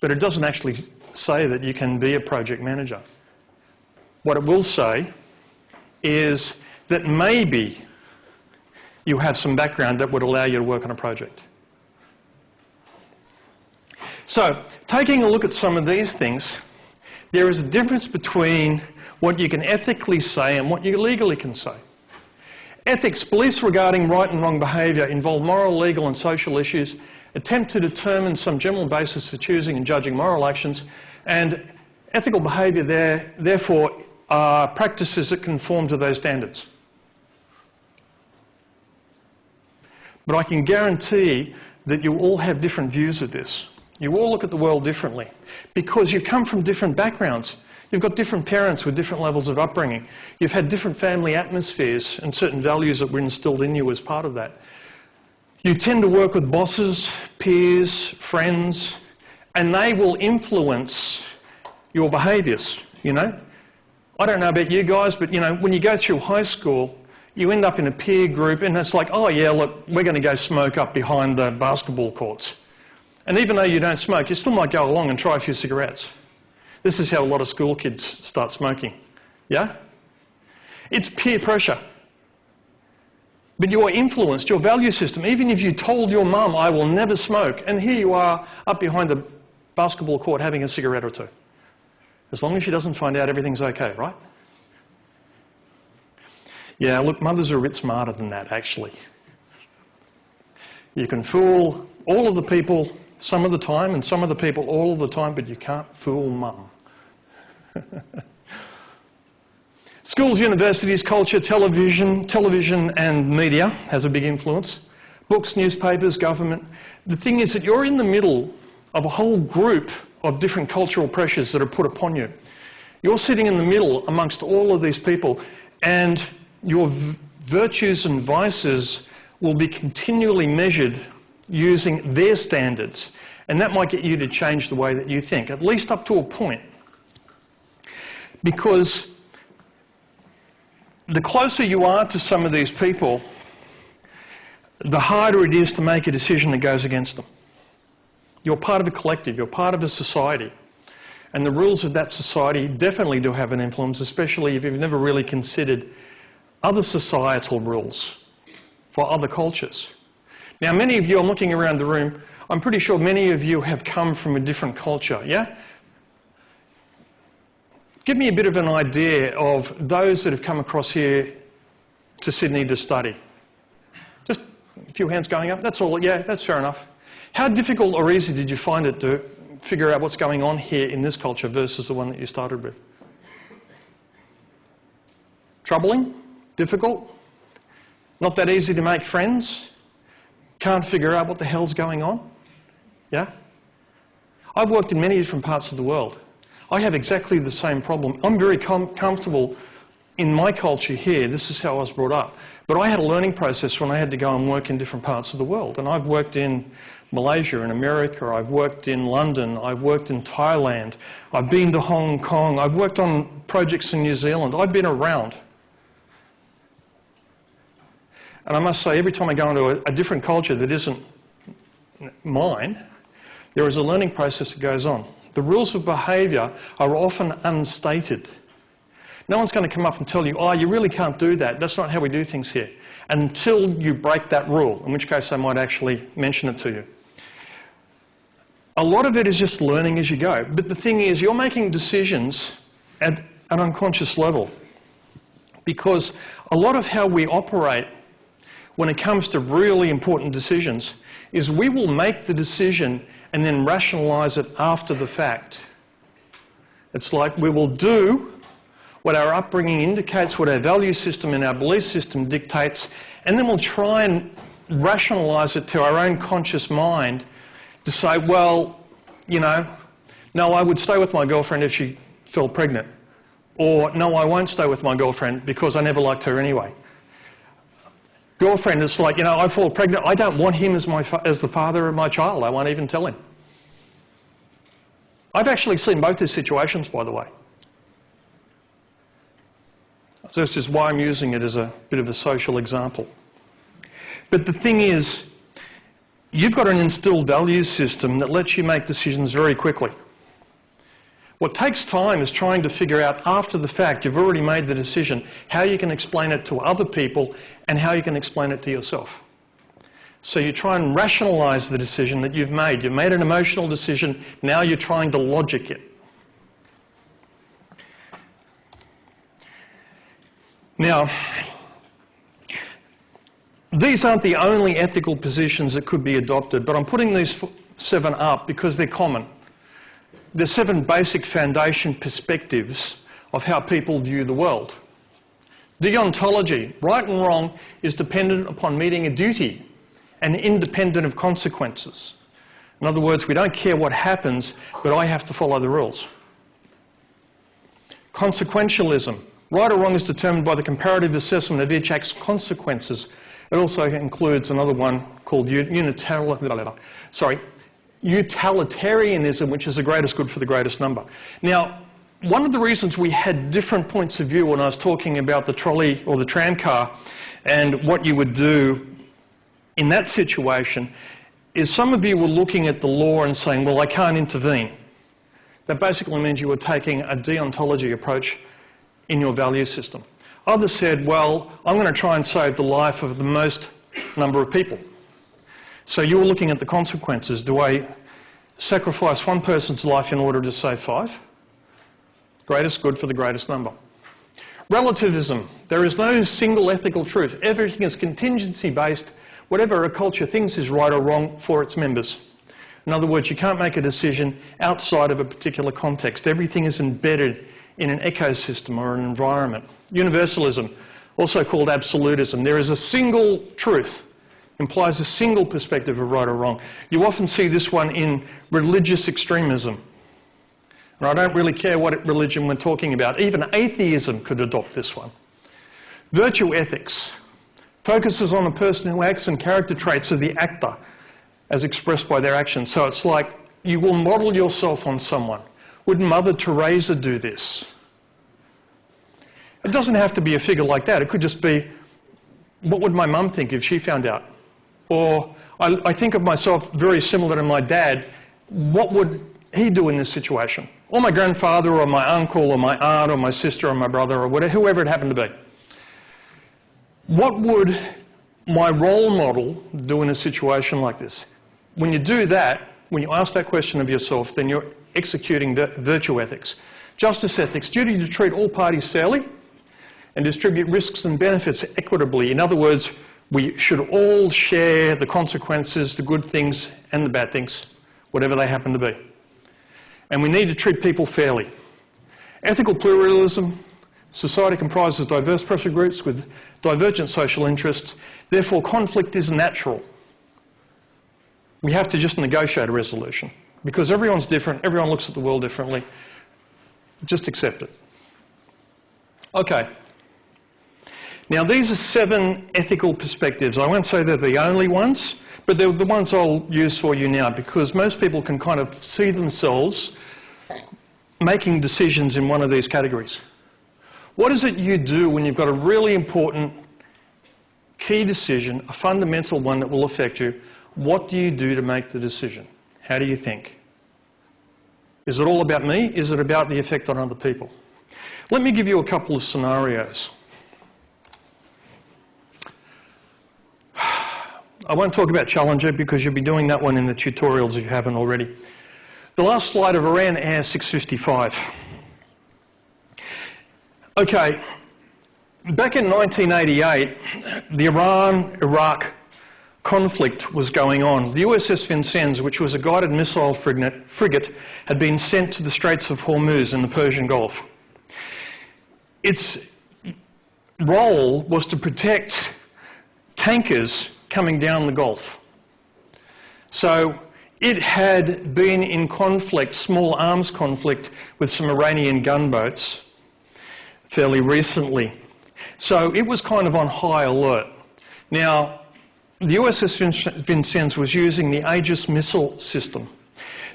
But it doesn't actually say that you can be a project manager. What it will say is that maybe you have some background that would allow you to work on a project. So, taking a look at some of these things, there is a difference between what you can ethically say and what you legally can say. Ethics, beliefs regarding right and wrong behaviour involve moral, legal and social issues, attempt to determine some general basis for choosing and judging moral actions, and ethical behaviour therefore are practices that conform to those standards. But I can guarantee that you all have different views of this. You all look at the world differently because you've come from different backgrounds. You've got different parents with different levels of upbringing. You've had different family atmospheres and certain values that were instilled in you as part of that. You tend to work with bosses, peers, friends, and they will influence your behaviours, you know. I don't know about you guys, but, you know, when you go through high school, you end up in a peer group and it's like, oh yeah, look, we're going to go smoke up behind the basketball courts. And even though you don't smoke, you still might go along and try a few cigarettes. This is how a lot of school kids start smoking. Yeah? It's peer pressure. But you are influenced, your value system, even if you told your mum, I will never smoke, and here you are up behind the basketball court having a cigarette or two. As long as she doesn't find out, everything's okay, right? Yeah, look, mothers are a bit smarter than that, actually. You can fool all of the people some of the time and some of the people all of the time, but you can't fool mum. Schools, universities, culture, television and media has a big influence. Books, newspapers, government. The thing is that you're in the middle of a whole group of different cultural pressures that are put upon you. You're sitting in the middle amongst all of these people, and your virtues and vices will be continually measured using their standards, and that might get you to change the way that you think, at least up to a point. Because the closer you are to some of these people, the harder it is to make a decision that goes against them. You're part of a collective, you're part of a society. And the rules of that society definitely do have an influence, especially if you've never really considered other societal rules for other cultures. Now, many of you, I'm looking around the room, I'm pretty sure many of you have come from a different culture, yeah? Give me a bit of an idea of those that have come across here to Sydney to study. Just a few hands going up, that's all, yeah, that's fair enough. How difficult or easy did you find it to figure out what's going on here in this culture versus the one that you started with? Troubling? Difficult? Not that easy to make friends? Can't figure out what the hell's going on? Yeah? I've worked in many different parts of the world. I have exactly the same problem. I'm very comfortable in my culture here. This is how I was brought up. But I had a learning process when I had to go and work in different parts of the world. And I've worked in Malaysia and America, I've worked in London, I've worked in Thailand, I've been to Hong Kong, I've worked on projects in New Zealand. I've been around. And I must say, every time I go into a different culture that isn't mine, there is a learning process that goes on. The rules of behaviour are often unstated. No one's going to come up and tell you, oh, you really can't do that. That's not how we do things here. Until you break that rule, in which case I might actually mention it to you. A lot of it is just learning as you go. But the thing is, you're making decisions at an unconscious level. Because a lot of how we operate when it comes to really important decisions is we will make the decision and then rationalise it after the fact. It's like we will do what our upbringing indicates, what our value system and our belief system dictates, and then we'll try and rationalise it to our own conscious mind to say, well, you know, no, I would stay with my girlfriend if she fell pregnant. Or, no, I won't stay with my girlfriend because I never liked her anyway. Girlfriend, it's like, you know, I fall pregnant, I don't want him as the father of my child, I won't even tell him. I've actually seen both these situations, by the way. So that's just why I'm using it as a bit of a social example. But the thing is, you've got an instilled value system that lets you make decisions very quickly. What takes time is trying to figure out after the fact, you've already made the decision, how you can explain it to other people and how you can explain it to yourself. So you try and rationalise the decision that you've made. You've made an emotional decision, now you're trying to logic it. Now, these aren't the only ethical positions that could be adopted, but I'm putting these 7 up because they're common. They're 7 basic foundation perspectives of how people view the world. Deontology, right and wrong, is dependent upon meeting a duty and independent of consequences. In other words, we don't care what happens, but I have to follow the rules. Consequentialism, right or wrong is determined by the comparative assessment of each act's consequences. It also includes another one called utilitarianism, which is the greatest good for the greatest number. Now, one of the reasons we had different points of view when I was talking about the trolley or the tram car and what you would do in that situation is some of you were looking at the law and saying, well, I can't intervene. That basically means you were taking a deontology approach in your value system. Others said, well, I'm going to try and save the life of the most number of people. So you were looking at the consequences. Do I sacrifice one person's life in order to save 5? Greatest good for the greatest number. Relativism. There is no single ethical truth. Everything is contingency based. Whatever a culture thinks is right or wrong for its members. In other words, you can't make a decision outside of a particular context. Everything is embedded in an ecosystem or an environment. Universalism, also called absolutism. There is a single truth, implies a single perspective of right or wrong. You often see this one in religious extremism. And I don't really care what religion we're talking about. Even atheism could adopt this one. Virtue ethics focuses on the person who acts and character traits of the actor as expressed by their actions. So it's like you will model yourself on someone. Would Mother Teresa do this? It doesn't have to be a figure like that. It could just be, what would my mum think if she found out? Or I think of myself very similar to my dad. What would he do in this situation? Or my grandfather, or my uncle, or my aunt, or my sister, or my brother, or whatever, whoever it happened to be. What would my role model do in a situation like this? When you do that, when you ask that question of yourself, then you're executing virtue ethics. Justice ethics, duty to treat all parties fairly and distribute risks and benefits equitably. In other words, we should all share the consequences, the good things and the bad things, whatever they happen to be. And we need to treat people fairly. Ethical pluralism, society comprises diverse pressure groups with divergent social interests, therefore conflict is natural. We have to just negotiate a resolution because everyone's different, everyone looks at the world differently. Just accept it. Okay. Now these are 7 ethical perspectives. I won't say they're the only ones, but they're the ones I'll use for you now because most people can kind of see themselves making decisions in one of these categories. What is it you do when you've got a really important key decision, a fundamental one that will affect you? What do you do to make the decision? How do you think? Is it all about me? Is it about the effect on other people? Let me give you a couple of scenarios. I won't talk about Challenger because you'll be doing that one in the tutorials if you haven't already. The last slide of Iran Air 655. Okay, back in 1988, the Iran-Iraq conflict was going on. The USS Vincennes, which was a guided missile frigate, had been sent to the Straits of Hormuz in the Persian Gulf. Its role was to protect tankers coming down the Gulf. So it had been in conflict, small arms conflict, with some Iranian gunboats fairly recently. So it was kind of on high alert. Now, the USS Vincennes was using the Aegis missile system.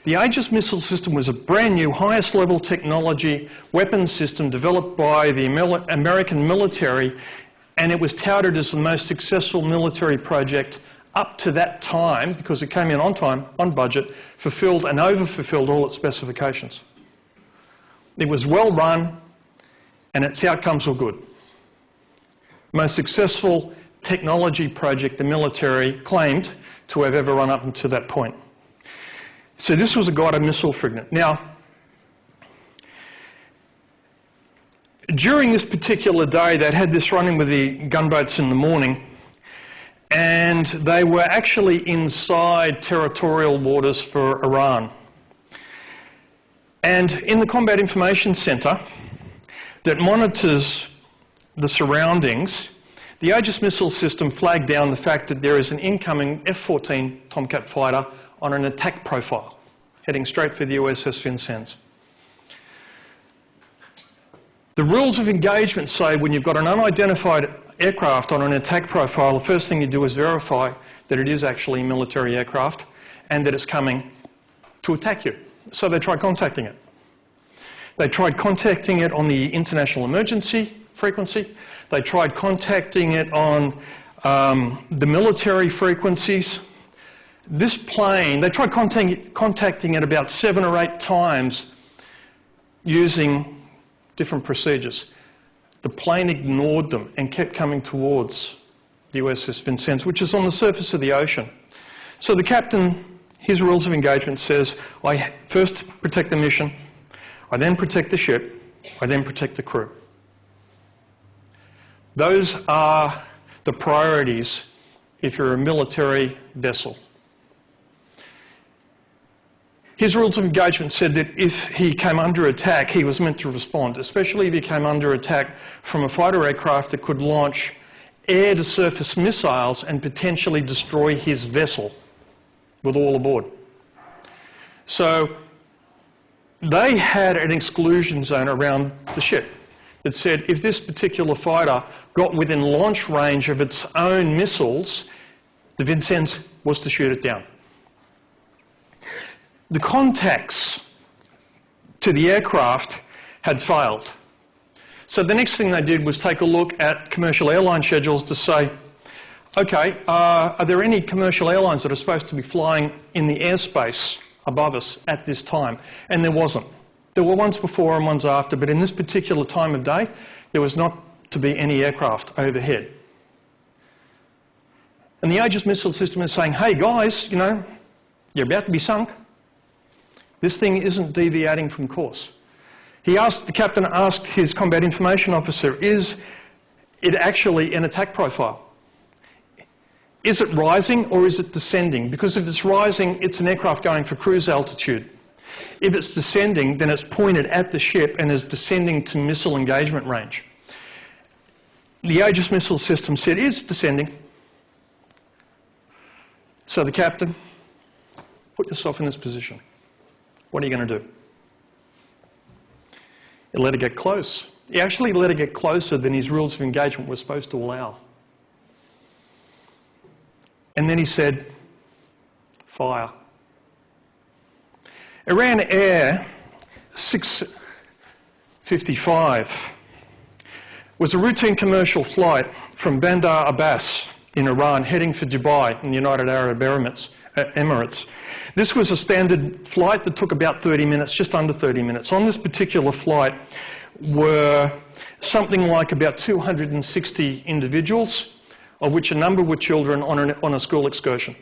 The Aegis missile system was a brand new, highest level technology weapons system developed by the American military, and it was touted as the most successful military project up to that time because it came in on time, on budget, fulfilled and over-fulfilled all its specifications. It was well run and its outcomes were good. Most successful technology project the military claimed to have ever run up until that point. So this was a guided missile frigate. Now, during this particular day, they'd had this running with the gunboats in the morning, and they were actually inside territorial waters for Iran. And in the Combat Information Centre that monitors the surroundings, the Aegis missile system flagged down the fact that there is an incoming F-14 Tomcat fighter on an attack profile, heading straight for the USS Vincennes. The rules of engagement say when you've got an unidentified aircraft on an attack profile, the first thing you do is verify that it is actually a military aircraft and that it's coming to attack you. So they tried contacting it. They tried contacting it on the international emergency frequency. They tried contacting it on the military frequencies. This plane, they tried contacting it about 7 or 8 times using different procedures. The plane ignored them and kept coming towards the USS Vincennes, which is on the surface of the ocean. So the captain, his rules of engagement says, I first protect the mission, I then protect the ship, I then protect the crew. Those are the priorities if you're a military vessel. His rules of engagement said that if he came under attack, he was meant to respond, especially if he came under attack from a fighter aircraft that could launch air-to-surface missiles and potentially destroy his vessel with all aboard. So they had an exclusion zone around the ship that said if this particular fighter got within launch range of its own missiles, the Vincennes was to shoot it down. The contacts to the aircraft had failed. So the next thing they did was take a look at commercial airline schedules to say, okay, are there any commercial airlines that are supposed to be flying in the airspace above us at this time? And there wasn't. There were ones before and ones after, but in this particular time of day, there was not to be any aircraft overhead. And the Aegis missile system is saying, hey guys, you know, you're about to be sunk. This thing isn't deviating from course. The captain asked his combat information officer, is it actually an attack profile? Is it rising or is it descending? Because if it's rising, it's an aircraft going for cruise altitude. If it's descending, then it's pointed at the ship and is descending to missile engagement range. The Aegis missile system said, it's descending. So the captain, put yourself in this position. What are you going to do? He let it get close. He actually let it get closer than his rules of engagement were supposed to allow. And then he said, fire. Iran Air 655 was a routine commercial flight from Bandar Abbas in Iran heading for Dubai in the United Arab Emirates. This was a standard flight that took about 30 minutes, just under 30 minutes. On this particular flight were something like about 260 individuals, of which a number were children on a school excursion.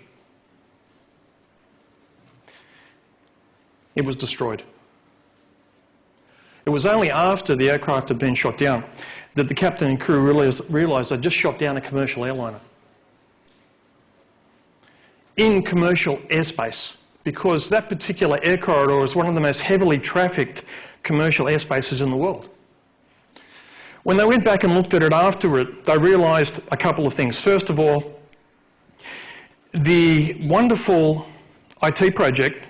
It was destroyed. It was only after the aircraft had been shot down that the captain and crew realised they'd just shot down a commercial airliner in commercial airspace, because that particular air corridor is one of the most heavily trafficked commercial airspaces in the world. When they went back and looked at it afterward, they realised a couple of things. First of all, the wonderful IT project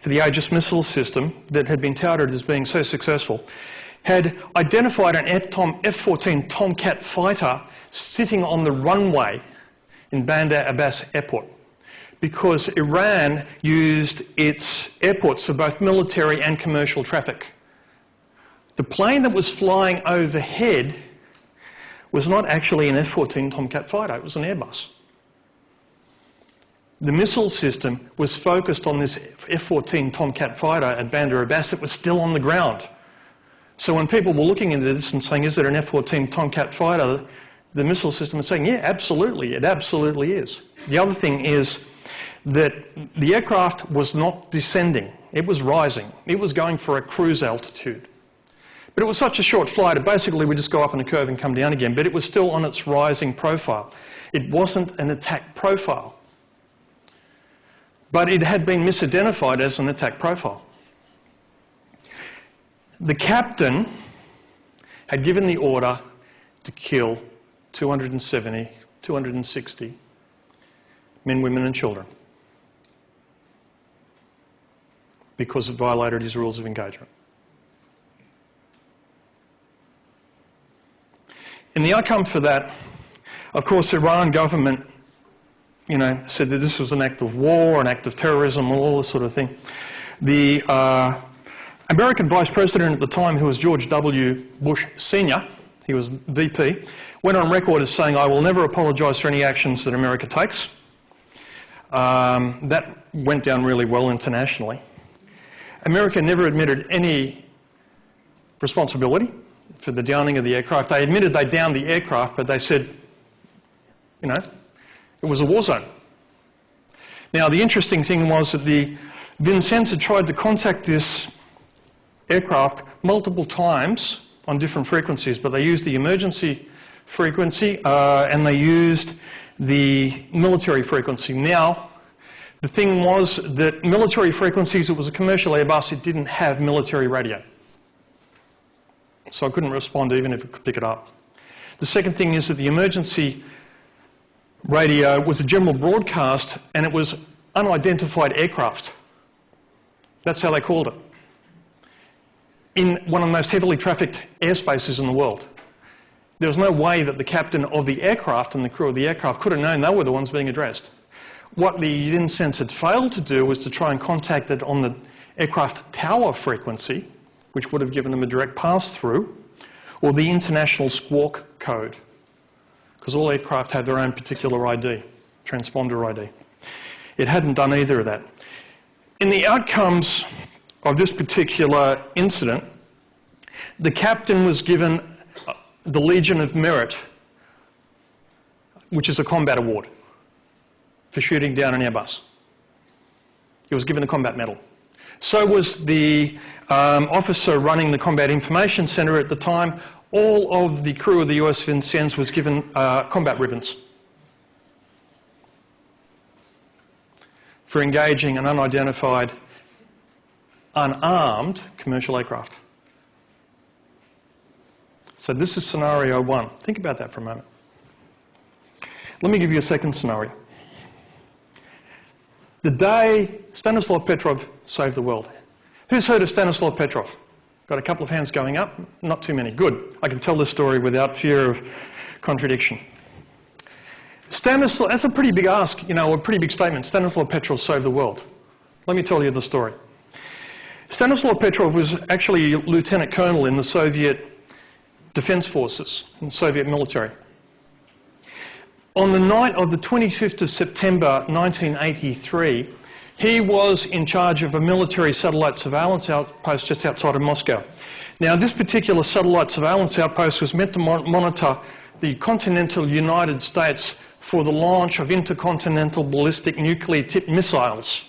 for the Aegis missile system that had been touted as being so successful had identified an F-14 Tomcat fighter sitting on the runway in Bandar Abbas Airport, because Iran used its airports for both military and commercial traffic. The plane that was flying overhead was not actually an F-14 Tomcat fighter, it was an Airbus. The missile system was focused on this F-14 Tomcat fighter at Bandar Abbas that was still on the ground. So when people were looking into this and saying, is it an F-14 Tomcat fighter, the missile system was saying, yeah, absolutely, it absolutely is. The other thing is that the aircraft was not descending, it was rising. It was going for a cruise altitude. But it was such a short flight, it basically would just go up in a curve and come down again, but it was still on its rising profile. It wasn't an attack profile, but it had been misidentified as an attack profile. The captain had given the order to kill 270, 260 men, women and children because it violated his rules of engagement. And the outcome for that, of course, the Iran government, said that this was an act of war, an act of terrorism, all this sort of thing. The American Vice President at the time, who was George W. Bush Sr., he was VP, went on record as saying, I will never apologise for any actions that America takes. That went down really well internationally. America never admitted any responsibility for the downing of the aircraft. They admitted they downed the aircraft, but they said, it was a war zone. Now, the interesting thing was that the Vincennes had tried to contact this aircraft multiple times on different frequencies, but they used the emergency frequency and they used the military frequency. Now, the thing was that military frequencies, it was a commercial Airbus, it didn't have military radio. So I couldn't respond even if it could pick it up. The second thing is that the emergency radio was a general broadcast and it was unidentified aircraft. That's how they called it. In one of the most heavily trafficked airspaces in the world. There was no way that the captain of the aircraft and the crew of the aircraft could have known they were the ones being addressed. What the Vincennes had failed to do was to try and contact it on the aircraft tower frequency, which would have given them a direct pass-through, or the International Squawk Code, because all aircraft have their own particular ID, transponder ID. It hadn't done either of that. In the outcomes of this particular incident, the captain was given the Legion of Merit, which is a combat award for shooting down an Airbus. He was given the combat medal. So was the officer running the Combat Information Centre at the time. All of the crew of the US Vincennes was given combat ribbons for engaging an unidentified, unarmed commercial aircraft. So this is scenario one. Think about that for a moment. Let me give you a second scenario. The day Stanislav Petrov saved the world. Who's heard of Stanislav Petrov? Got a couple of hands going up? Not too many. Good. I can tell this story without fear of contradiction. Stanislav, that's a pretty big ask, a pretty big statement. Stanislav Petrov saved the world. Let me tell you the story. Stanislav Petrov was actually a lieutenant colonel in the Soviet Defense Forces, in the Soviet military. On the night of the 25th of September 1983, he was in charge of a military satellite surveillance outpost just outside of Moscow. Now, this particular satellite surveillance outpost was meant to monitor the continental United States for the launch of intercontinental ballistic nuclear-tipped missiles.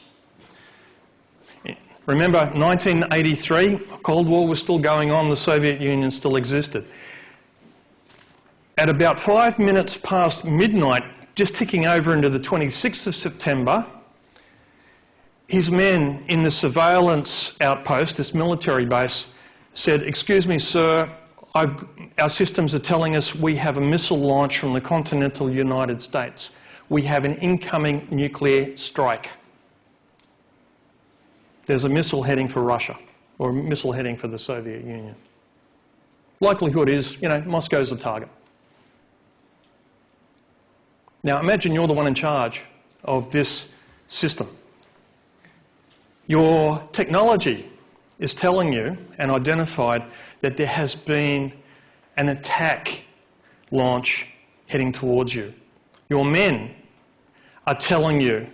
Remember, 1983, Cold War was still going on, the Soviet Union still existed. At about 5 minutes past midnight, just ticking over into the 26th of September, his men in the surveillance outpost, this military base, said, "Excuse me, sir, our systems are telling us we have a missile launch from the continental United States. We have an incoming nuclear strike. There's a missile heading for Russia, or a missile heading for the Soviet Union." Likelihood is, Moscow's the target. Now imagine you're the one in charge of this system. Your technology is telling you and identified that there has been an attack launch heading towards you. Your men are telling you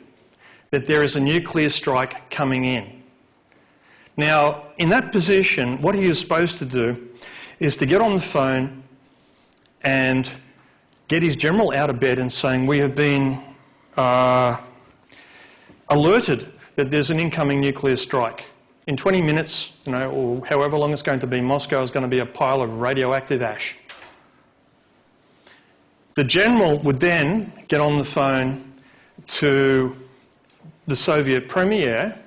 that there is a nuclear strike coming in. Now, in that position, what are you supposed to do is to get on the phone and get his general out of bed and saying, "We have been alerted that there's an incoming nuclear strike. In 20 minutes, or however long it's going to be, Moscow is going to be a pile of radioactive ash." The general would then get on the phone to the Soviet premier,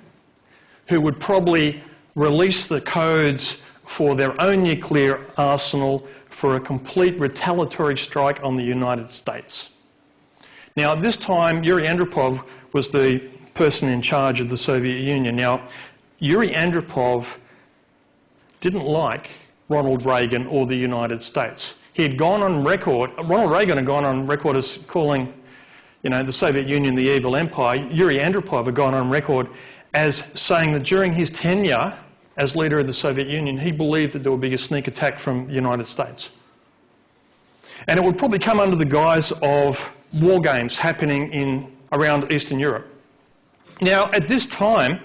who would probably release the codes for their own nuclear arsenal for a complete retaliatory strike on the United States. Now, at this time, Yuri Andropov was the person in charge of the Soviet Union. Now, Yuri Andropov didn't like Ronald Reagan or the United States. He had gone on record, Ronald Reagan had gone on record as calling, the Soviet Union the evil empire. Yuri Andropov had gone on record as saying that during his tenure as leader of the Soviet Union, he believed that there would be a sneak attack from the United States. And it would probably come under the guise of war games happening around Eastern Europe. Now, at this time,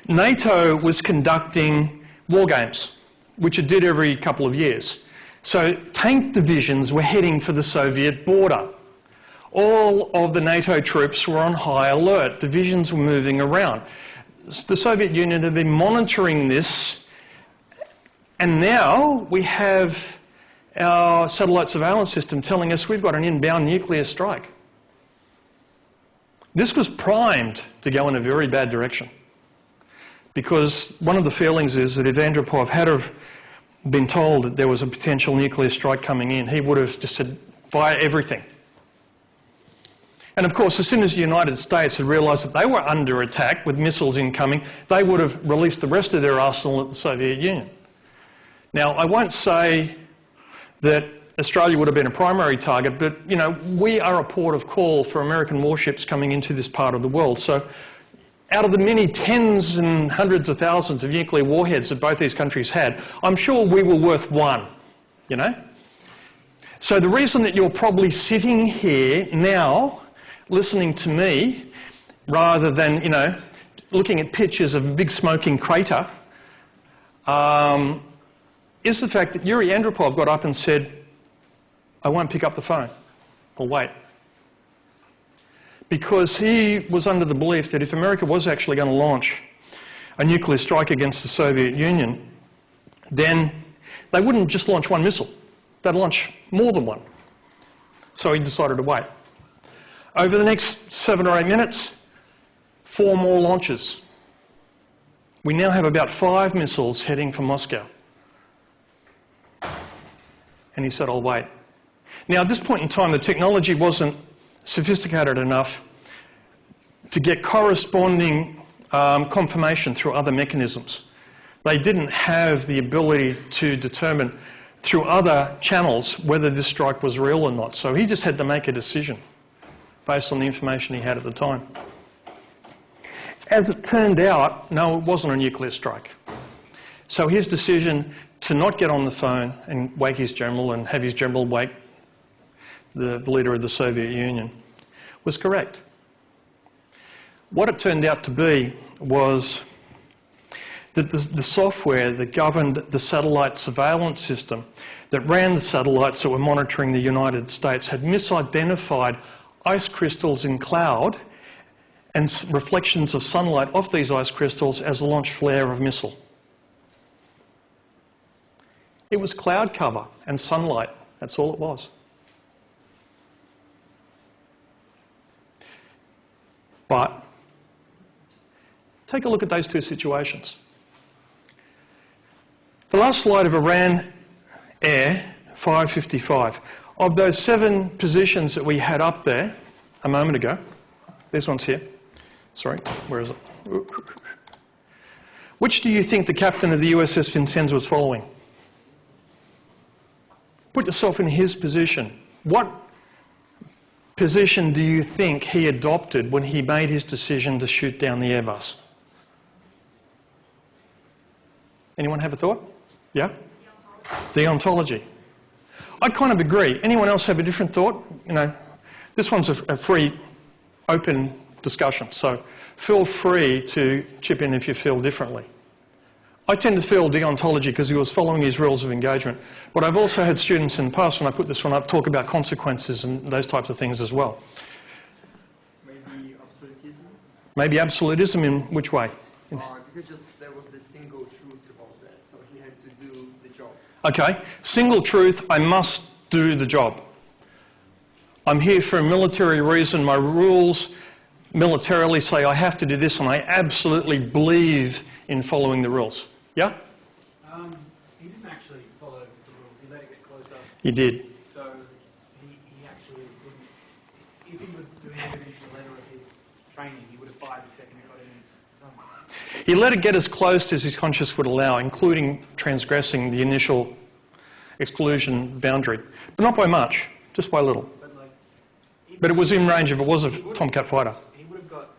NATO was conducting war games, which it did every couple of years. So tank divisions were heading for the Soviet border. All of the NATO troops were on high alert. Divisions were moving around. The Soviet Union had been monitoring this, and now we have our satellite surveillance system telling us we've got an inbound nuclear strike. This was primed to go in a very bad direction, because one of the feelings is that if Andropov had have been told that there was a potential nuclear strike coming in, he would have just said, "Fire everything." And of course, as soon as the United States had realised that they were under attack with missiles incoming, they would have released the rest of their arsenal at the Soviet Union. Now, I won't say that Australia would have been a primary target, but, we are a port of call for American warships coming into this part of the world. So out of the many tens and hundreds of thousands of nuclear warheads that both these countries had, I'm sure we were worth one you know? So the reason that you're probably sitting here now listening to me rather than, you know, looking at pictures of a big smoking crater is the fact that Yuri Andropov got up and said, I won't pick up the phone. I'll wait. Because he was under the belief that if America was actually going to launch a nuclear strike against the Soviet Union, then they wouldn't just launch one missile. They'd launch more than one. So he decided to wait. Over the next 7 or 8 minutes, 4 more launches. We now have about 5 missiles heading for Moscow. And he said, I'll wait. Now, at this point in time, the technology wasn't sophisticated enough to get corresponding confirmation through other mechanisms. They didn't have the ability to determine through other channels whether this strike was real or not. So he just had to make a decision based on the information he had at the time. As it turned out, no, it wasn't a nuclear strike. So his decision to not get on the phone and wake his general and have his general wake the leader of the Soviet Union was correct. What it turned out to be was that the software that governed the satellite surveillance system that ran the satellites that were monitoring the United States had misidentified ice crystals in cloud and reflections of sunlight off these ice crystals as a launch flare of missile. It was cloud cover and sunlight. That's all it was. But take a look at those two situations. The last slide of Iran Air 555. Of those 7 positions that we had up there a moment ago, this one's here. Sorry, where is it? Which do you think the captain of the USS Vincennes was following? Put yourself in his position. What position do you think he adopted when he made his decision to shoot down the Airbus? Anyone have a thought? Yeah? Deontology. I kind of agree. Anyone else have a different thought? You know, this one's a free, open discussion, so feel free to chip in if you feel differently. I tend to feel deontology because he was following his rules of engagement, but I've also had students in the past, when I put this one up, talk about consequences and those types of things as well. Maybe absolutism? Maybe absolutism in which way? Because just there was this single truth about that, so he had to do the job. Okay, single truth, I must do the job. I'm here for a military reason, my rules militarily say I have to do this and I absolutely believe in following the rules. Yeah? He didn't actually follow the rules, he let it get closer. He did. So he actually wouldn't, if he was doing everything to the letter of his training, he would have fired the second it got in his zone. He let it get as close as his conscience would allow, including transgressing the initial exclusion boundary. But not by much, just by little. But it was in range if it was a Tomcat fighter. He would have got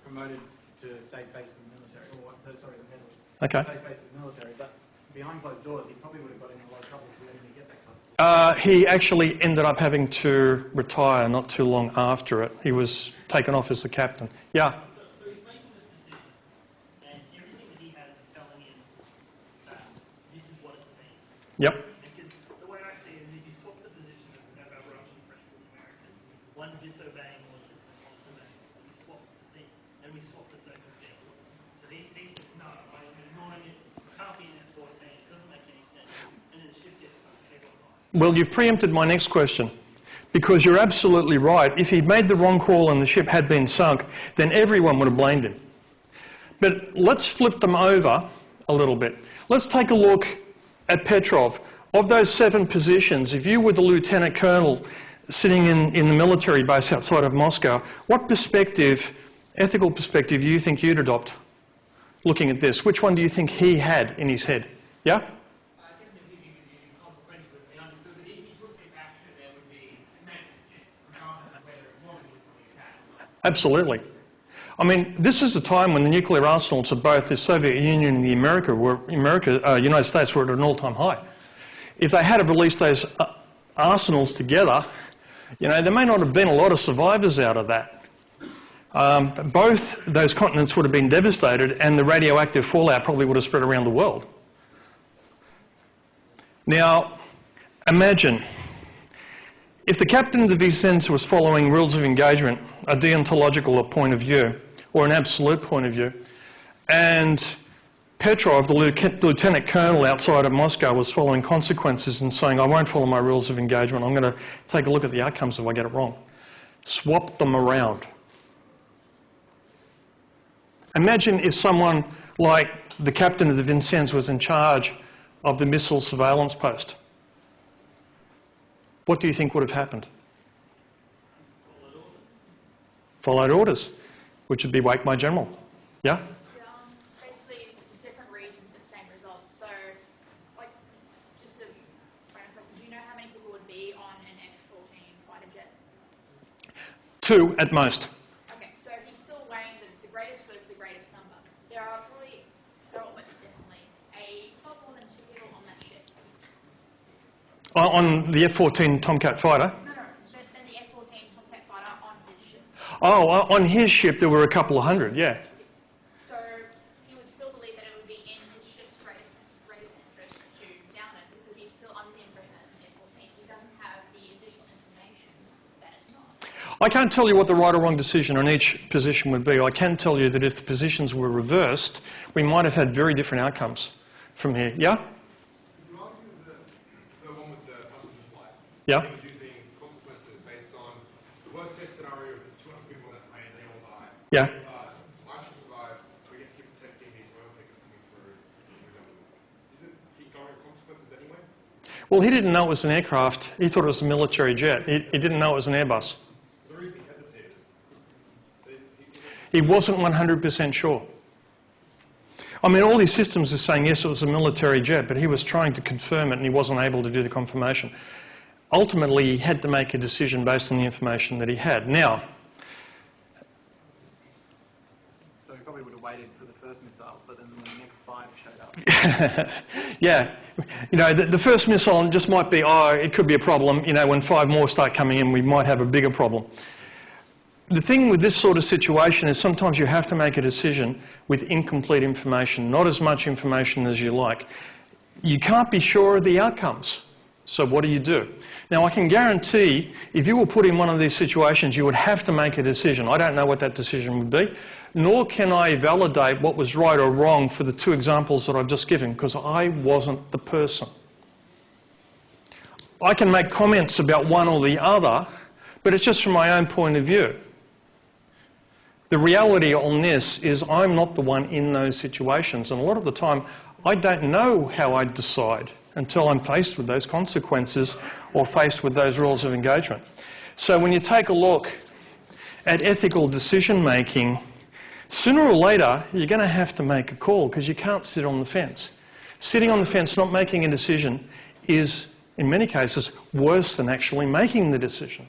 promoted to save face of the military, or sorry, the medal. Okay. Save face of the military, but behind closed doors, he probably would have got in a lot of trouble for letting me get that close. He actually ended up having to retire not too long after it. He was taken off as the captain. Yeah? So he's making this decision, and everything that he has is telling him this is what it seems. Yep. Because the way I see it is if you swap the position of our Russian, French, and Americans, one disobeying, one disobeying, we swap the thing, and we swap the circumstances. So he said, no, I'm ignoring it, can't be in at 14, it doesn't make any sense, and then the ship gets sunk, everyone dies. Well, you've preempted my next question, because you're absolutely right. If he'd made the wrong call and the ship had been sunk, then everyone would have blamed him. But let's flip them over a little bit. Let's take a look at Petrov. Of those 7 positions, if you were the lieutenant colonel sitting in the military base outside of Moscow, what perspective, ethical perspective, do you think you'd adopt looking at this? Which one do you think he had in his head? Yeah? I think that if you consequentially understood that if he took this action, there would be massive regardless of whether it was a nuclear attack or not. Absolutely. I mean, this is a time when the nuclear arsenals of both the Soviet Union and the United States were at an all-time high. if they had have released those arsenals together, you know, there may not have been a lot of survivors out of that. Both those continents would have been devastated, and the radioactive fallout probably would have spread around the world. Now, imagine if the captain of the Vincennes was following rules of engagement, a deontological point of view, or an absolute point of view, and Petrov, the lieutenant colonel outside of Moscow, was following consequences and saying, I won't follow my rules of engagement, I'm going to take a look at the outcomes if I get it wrong. Swap them around. Imagine if someone like the captain of the Vincennes was in charge of the missile surveillance post. What do you think would have happened? Followed orders, which would be wake my general. Yeah? Basically, different reasons but same result. So, like, just a random question, do you know how many people would be on an F-14 fighter jet? 2 at most. Okay, so he's still weighing the greatest good, the greatest number. There are almost definitely not more than 2 people on that ship. On the F-14 Tomcat fighter? No, then the F-14 Tomcat fighter on his ship. Oh, on his ship there were a couple of hundred, yeah. So he would still believe that it would be in his ship's greatest interest to down it because he's still under the impression that it's an F-14. He doesn't have the additional information that it's not. I can't tell you what the right or wrong decision on each position would be. I can tell you that if the positions were reversed, we might have had very different outcomes from here. Yeah? Could you argue the one with the passenger flight? Yeah. He was using consequences based on the worst case scenario is that 200 people on that plane, they all die. Yeah. My ship survives, we get to keep protecting these oil pickers coming through. Isn't he going with consequences anyway? Well, he didn't know it was an aircraft. He thought it was a military jet. He didn't know it was an Airbus. The reason he hesitated. He wasn't 100% sure. I mean, all these systems are saying, yes, it was a military jet, but he was trying to confirm it and he wasn't able to do the confirmation. Ultimately, he had to make a decision based on the information that he had. Now, So he probably would have waited for the first missile, but then when the next 5 showed up. yeah, you know, the first missile just might be, oh, it could be a problem. You know, when 5 more start coming in, we might have a bigger problem. The thing with this sort of situation is sometimes you have to make a decision with incomplete information, not as much information as you like. You can't be sure of the outcomes. So what do? Now, I can guarantee if you were put in one of these situations, you would have to make a decision. I don't know what that decision would be, nor can I validate what was right or wrong for the 2 examples that I've just given, because I wasn't the person. I can make comments about one or the other, but it's just from my own point of view. The reality on this is I'm not the one in those situations, and a lot of the time I don't know how I'd decide until I'm faced with those consequences or faced with those rules of engagement. So when you take a look at ethical decision making, sooner or later you're going to have to make a call because you can't sit on the fence. Sitting on the fence, not making a decision, is in many cases worse than actually making the decision.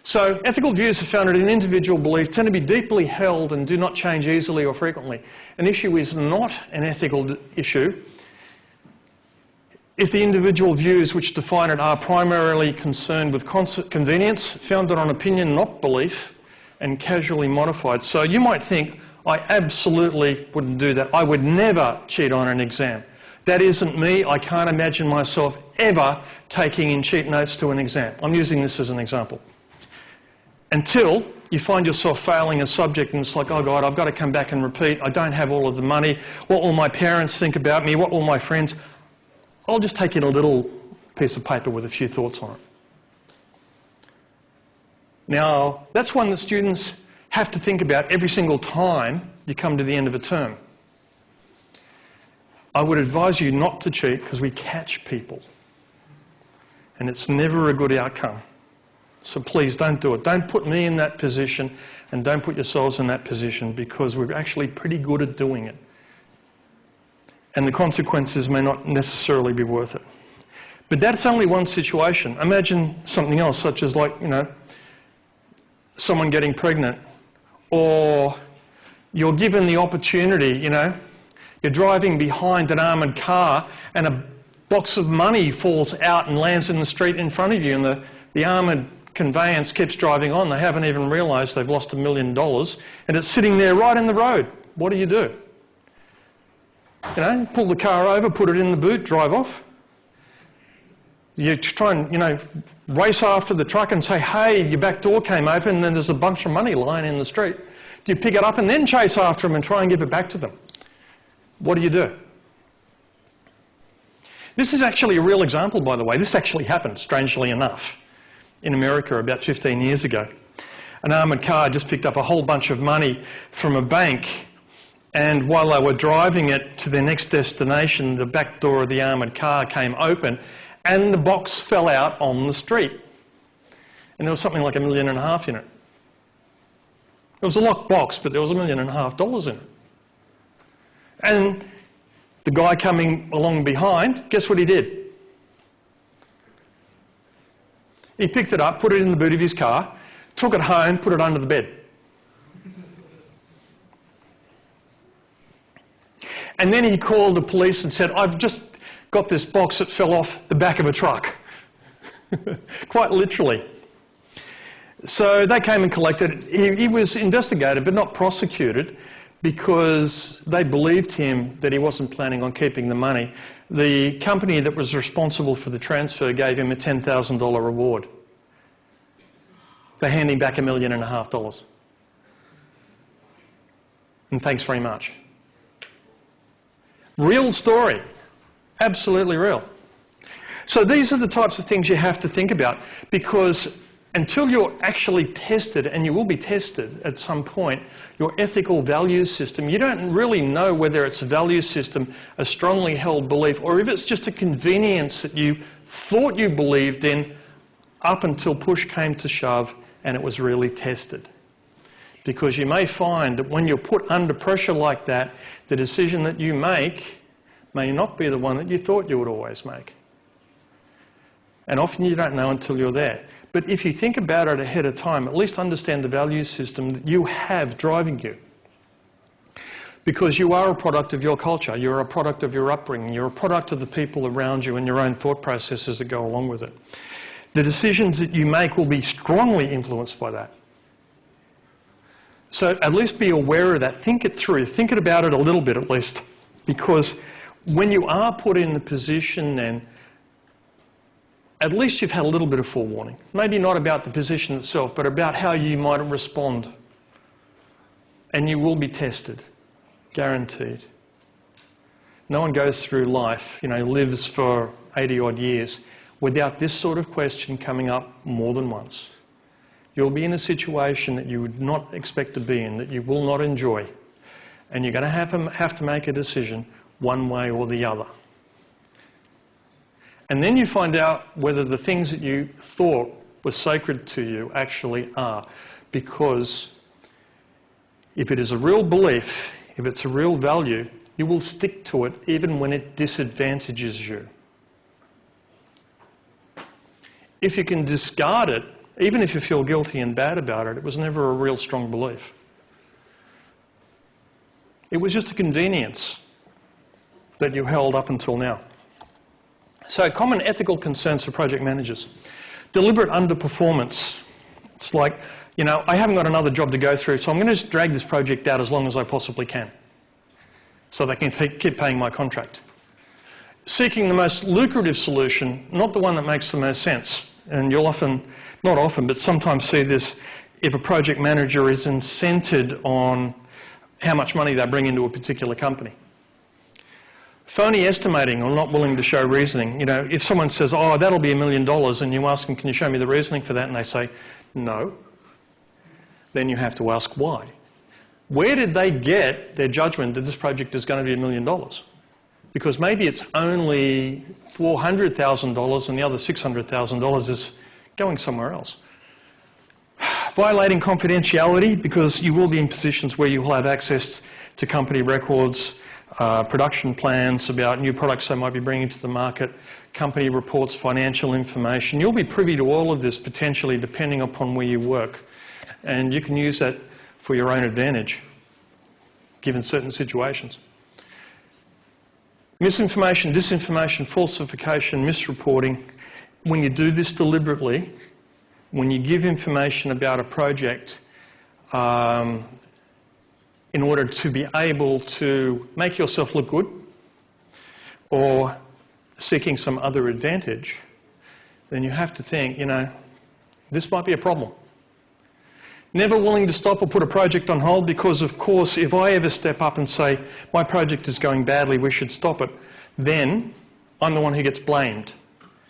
So ethical views are founded in individual belief, tend to be deeply held and do not change easily or frequently. An issue is not an ethical issue if the individual views which define it are primarily concerned with convenience, founded on opinion, not belief, and casually modified. So you might think, I absolutely wouldn't do that. I would never cheat on an exam. That isn't me. I can't imagine myself ever taking in cheat notes to an exam. I'm using this as an example. Until you find yourself failing a subject and it's like, oh God, I've got to come back and repeat. I don't have all of the money. What will my parents think about me? What will my friends? I'll just take in a little piece of paper with a few thoughts on it. Now, that's one that students have to think about every single time you come to the end of a term. I would advise you not to cheat because we catch people. And it's never a good outcome. So please don't do it. Don't put me in that position and don't put yourselves in that position because we're actually pretty good at doing it. And the consequences may not necessarily be worth it. But that's only one situation. Imagine something else, such as like, you know, someone getting pregnant, or you're given the opportunity, you know, you're driving behind an armoured car and box of money falls out and lands in the street in front of you, and the armoured conveyance keeps driving on. They haven't even realised they've lost $1 million, and it's sitting there right in the road. What do? You know, pull the car over, put it in the boot, drive off. You try and, you know, race after the truck and say, hey, your back door came open and then there's a bunch of money lying in the street. Do you pick it up and then chase after them and try and give it back to them? What do? This is actually a real example, by the way. This actually happened, strangely enough, in America about 15 years ago. An armoured car just picked up a whole bunch of money from a bank, and while they were driving it to their next destination, the back door of the armoured car came open and the box fell out on the street. And there was something like $1.5 million in it. It was a locked box, but there was $1.5 million in it. And the guy coming along behind, guess what he did? He picked it up, put it in the boot of his car, took it home, put it under the bed. And then he called the police and said, I've just got this box that fell off the back of a truck. Quite literally. So they came and collected it. He was investigated but not prosecuted because they believed him that he wasn't planning on keeping the money. The company that was responsible for the transfer gave him a $10,000 reward for handing back $1.5 million. And thanks very much. Real story. Absolutely real. So these are the types of things you have to think about, because until you're actually tested, and you will be tested at some point, your ethical value system, you don't really know whether it's a value system, a strongly held belief, or if it's just a convenience that you thought you believed in up until push came to shove and it was really tested. Because you may find that when you're put under pressure like that, the decision that you make may not be the one that you thought you would always make. And often you don't know until you're there. But if you think about it ahead of time, at least understand the value system that you have driving you. Because you are a product of your culture, you're a product of your upbringing, you're a product of the people around you and your own thought processes that go along with it. The decisions that you make will be strongly influenced by that. So at least be aware of that, think it through, think about it a little bit at least, because when you are put in the position then, at least you've had a little bit of forewarning. Maybe not about the position itself, but about how you might respond. And you will be tested, guaranteed. No one goes through life, lives for 80 odd years without this sort of question coming up more than once. You'll be in a situation that you would not expect to be in, that you will not enjoy. And you're going to have to make a decision one way or the other. And then you find out whether the things that you thought were sacred to you actually are. Because if it is a real belief, if it's a real value, you will stick to it even when it disadvantages you. If you can discard it, even if you feel guilty and bad about it, it was never a real strong belief. It was just a convenience that you held up until now. So common ethical concerns for project managers. Deliberate underperformance. It's like, I haven't got another job to go through, so I'm going to just drag this project out as long as I possibly can so they can keep paying my contract. Seeking the most lucrative solution, not the one that makes the most sense. And you'll often, not often, but sometimes see this if a project manager is incented on how much money they bring into a particular company. Phony estimating or not willing to show reasoning. If someone says, oh, that'll be $1 million, and you ask them, can you show me the reasoning for that? And they say, no. Then you have to ask why. Where did they get their judgment that this project is going to be $1 million? Because maybe it's only $400,000 and the other $600,000 is going somewhere else. Violating confidentiality, because you will be in positions where you will have access to company records, production plans about new products they might be bringing to the market, company reports, financial information. You'll be privy to all of this potentially depending upon where you work. And you can use that for your own advantage, given certain situations. Misinformation, disinformation, falsification, misreporting. When you do this deliberately, when you give information about a project in order to be able to make yourself look good or seeking some other advantage, then you have to think, you know, this might be a problem. Never willing to stop or put a project on hold because, of course, if I ever step up and say, my project is going badly, we should stop it, then I'm the one who gets blamed.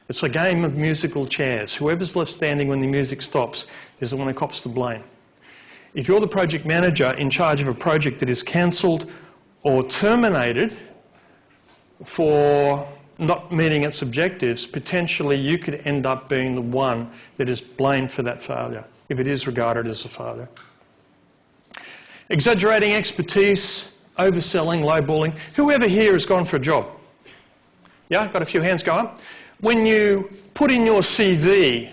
It's a game of musical chairs. Whoever's left standing when the music stops is the one who cops the blame. If you're the project manager in charge of a project that is cancelled or terminated for not meeting its objectives, potentially you could end up being the one that is blamed for that failure, if it is regarded as a failure. Exaggerating expertise, overselling, lowballing. Whoever here has gone for a job? Yeah, got a few hands go up. When you put in your CV,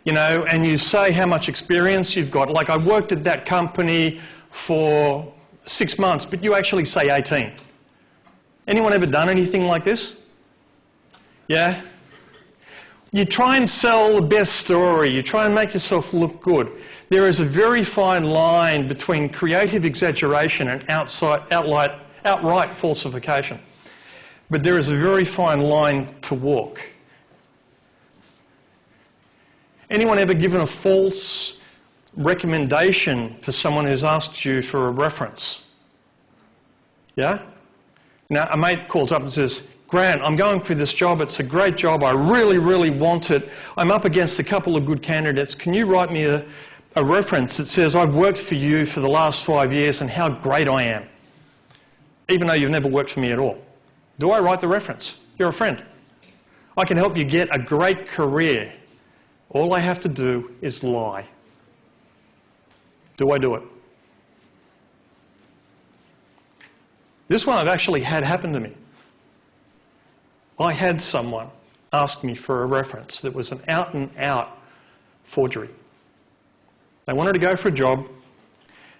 you know, and you say how much experience you've got, like I worked at that company for 6 months, but you actually say 18. Anyone ever done anything like this? Yeah? You try and sell the best story. You try and make yourself look good. There is a very fine line between creative exaggeration and outright falsification. But there is a very fine line to walk. Anyone ever given a false recommendation for someone who's asked you for a reference? Yeah? Now, a mate calls up and says, Grant, I'm going for this job. It's a great job. I really, really want it. I'm up against a couple of good candidates. Can you write me a reference that says I've worked for you for the last 5 years and how great I am, even though you've never worked for me at all? Do I write the reference? You're a friend. I can help you get a great career. All I have to do is lie. Do I do it? This one I've actually had happen to me. I had someone ask me for a reference that was an out-and-out forgery. They wanted to go for a job.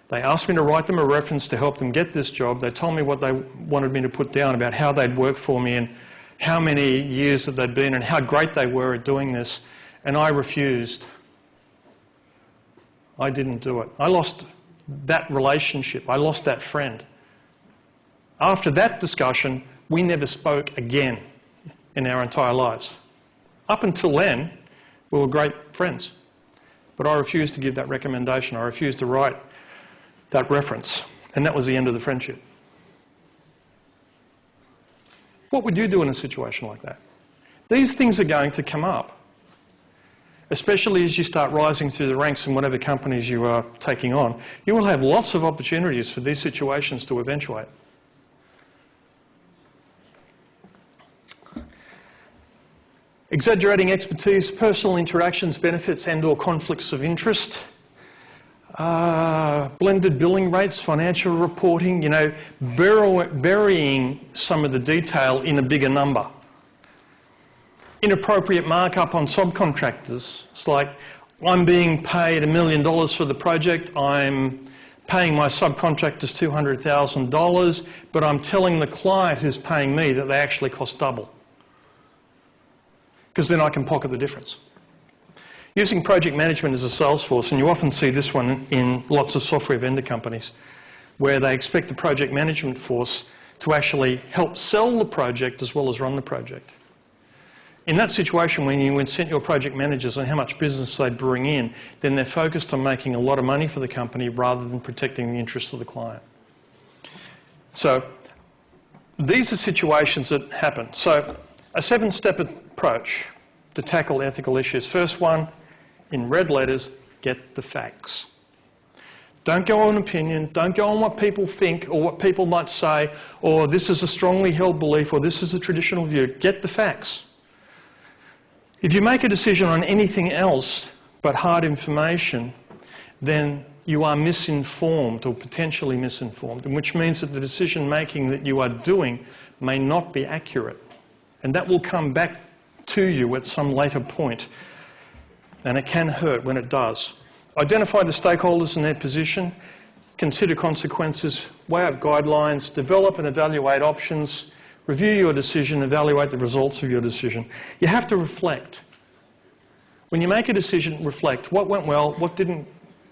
They asked me to write them a reference to help them get this job. They told me what they wanted me to put down about how they'd worked for me and how many years that they'd been and how great they were at doing this. And I refused. I didn't do it. I lost that relationship. I lost that friend. After that discussion, we never spoke again in our entire lives. Up until then, we were great friends. But I refused to give that recommendation. I refused to write that reference. And that was the end of the friendship. What would you do in a situation like that? These things are going to come up, especially as you start rising through the ranks in whatever companies you are taking on. You will have lots of opportunities for these situations to eventuate. Exaggerating expertise, personal interactions, benefits and/or conflicts of interest. Blended billing rates, financial reporting, you know, burying some of the detail in a bigger number. Inappropriate markup on subcontractors. It's like, I'm being paid $1 million for the project, I'm paying my subcontractors $200,000, but I'm telling the client who's paying me that they actually cost double. Because then I can pocket the difference. Using project management as a sales force, and you often see this one in lots of software vendor companies, where they expect the project management force to actually help sell the project as well as run the project. In that situation, when you incent your project managers on how much business they bring in, then they're focused on making a lot of money for the company rather than protecting the interests of the client. So these are situations that happen. So a 7-step approach to tackle ethical issues. First one, in red letters, get the facts. Don't go on opinion, don't go on what people think or what people might say, or this is a strongly held belief or this is a traditional view. Get the facts. If you make a decision on anything else but hard information, then you are misinformed or potentially misinformed, which means that the decision making that you are doing may not be accurate. And that will come back to you at some later point. And it can hurt when it does. Identify the stakeholders and their position, consider consequences, weigh up guidelines, develop and evaluate options, Review your decision, evaluate the results of your decision. You have to reflect. When you make a decision, reflect. What went well? What didn't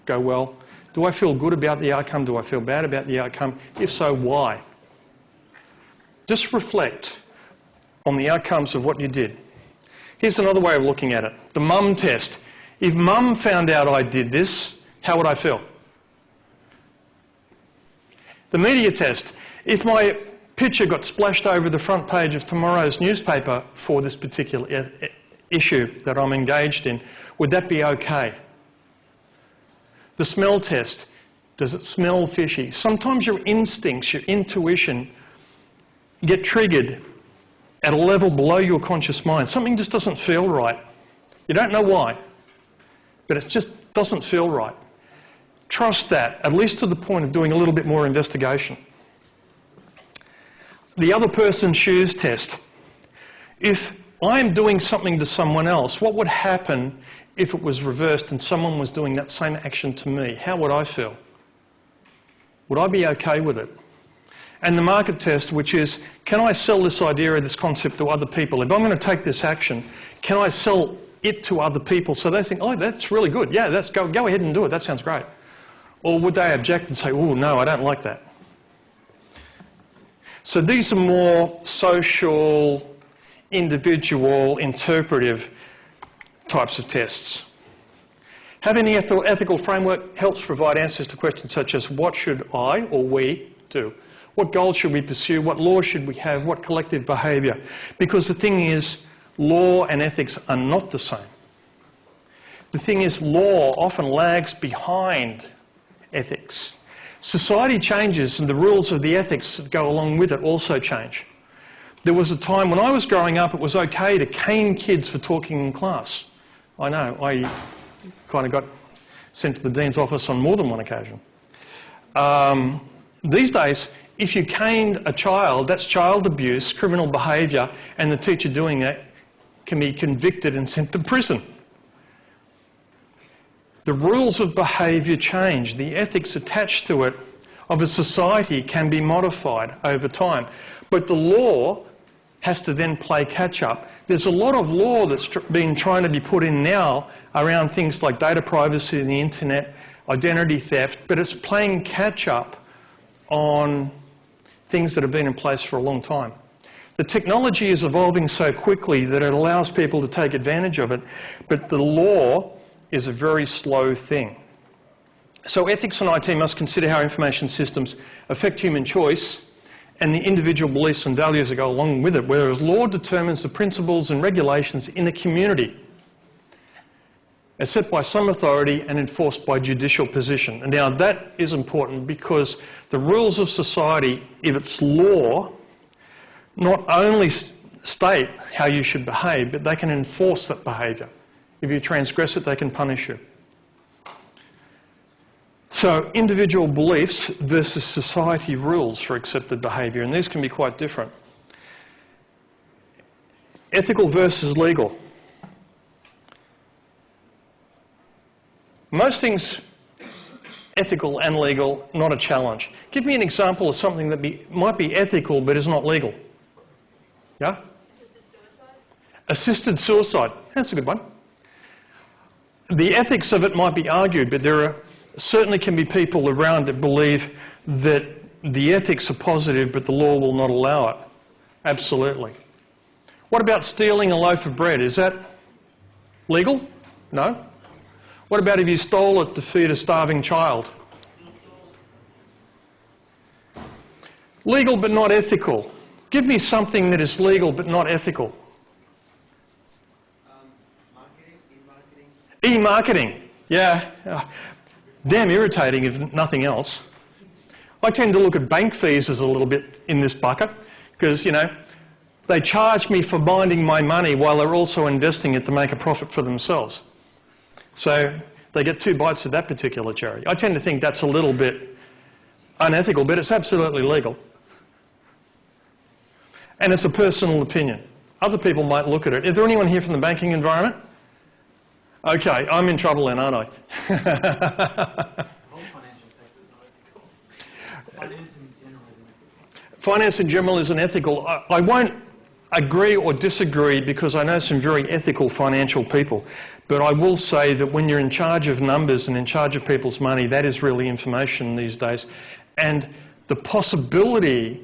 go well? Do I feel good about the outcome? Do I feel bad about the outcome? If so, why? Just reflect on the outcomes of what you did. Here's another way of looking at it. The mum test. If mum found out I did this, how would I feel? The media test. If my picture got splashed over the front page of tomorrow's newspaper for this particular issue that I'm engaged in, would that be okay? The smell test. Does it smell fishy? Sometimes your instincts, your intuition get triggered at a level below your conscious mind. Something just doesn't feel right. You don't know why, but it just doesn't feel right. Trust that, at least to the point of doing a little bit more investigation. The other person's shoes test. If I'm doing something to someone else, what would happen if it was reversed and someone was doing that same action to me? How would I feel? Would I be okay with it? And the market test, which is, can I sell this idea or this concept to other people? If I'm going to take this action, can I sell it to other people so they think, oh, that's really good. Yeah, go ahead and do it. That sounds great. Or would they object and say, oh, no, I don't like that? So these are more social, individual, interpretive types of tests. Having the ethical framework helps provide answers to questions such as what should I or we do? What goals should we pursue? What laws should we have? What collective behaviour? Because the thing is, law and ethics are not the same. The thing is, law often lags behind ethics. Society changes and the rules of the ethics that go along with it also change. There was a time when I was growing up, it was okay to cane kids for talking in class. I know, I kind of got sent to the Dean's office on more than one occasion. These days, if you caned a child, that's child abuse, criminal behaviour, and the teacher doing that can be convicted and sent to prison. The rules of behaviour change. The ethics attached to it of a society can be modified over time. But the law has to then play catch-up. There's a lot of law that's been trying to be put in now around things like data privacy and the internet, identity theft, but it's playing catch-up on things that have been in place for a long time. The technology is evolving so quickly that it allows people to take advantage of it, but the law is a very slow thing. So ethics and IT must consider how information systems affect human choice and the individual beliefs and values that go along with it, whereas law determines the principles and regulations in a community as set by some authority and enforced by judicial position. And now that is important because the rules of society, if it's law, not only state how you should behave, but they can enforce that behaviour. If you transgress it, they can punish you. So individual beliefs versus society rules for accepted behaviour, and these can be quite different. Ethical versus legal. Most things, ethical and legal, not a challenge. Give me an example of something that might be ethical but is not legal. Yeah? Assisted suicide? Assisted suicide. That's a good one. The ethics of it might be argued, but there certainly can be people around that believe that the ethics are positive but the law will not allow it. Absolutely. What about stealing a loaf of bread? Is that legal? No. What about if you stole it to feed a starving child? Legal but not ethical. Give me something that is legal but not ethical. E-marketing. Yeah. Damn irritating if nothing else. I tend to look at bank fees as a little bit in this bucket because, you know, they charge me for binding my money while they're also investing it to make a profit for themselves. So they get 2 bites of that particular cherry. I tend to think that's a little bit unethical, but it's absolutely legal. And it's a personal opinion. Other people might look at it. Is there anyone here from the banking environment? Okay, I'm in trouble then, aren't I? The whole financial sector is not ethical. Finance in general isn't ethical. finance in general isn't ethical. I won't agree or disagree because I know some very ethical financial people. But I will say that when you're in charge of numbers and in charge of people's money, that is really information these days. And the possibility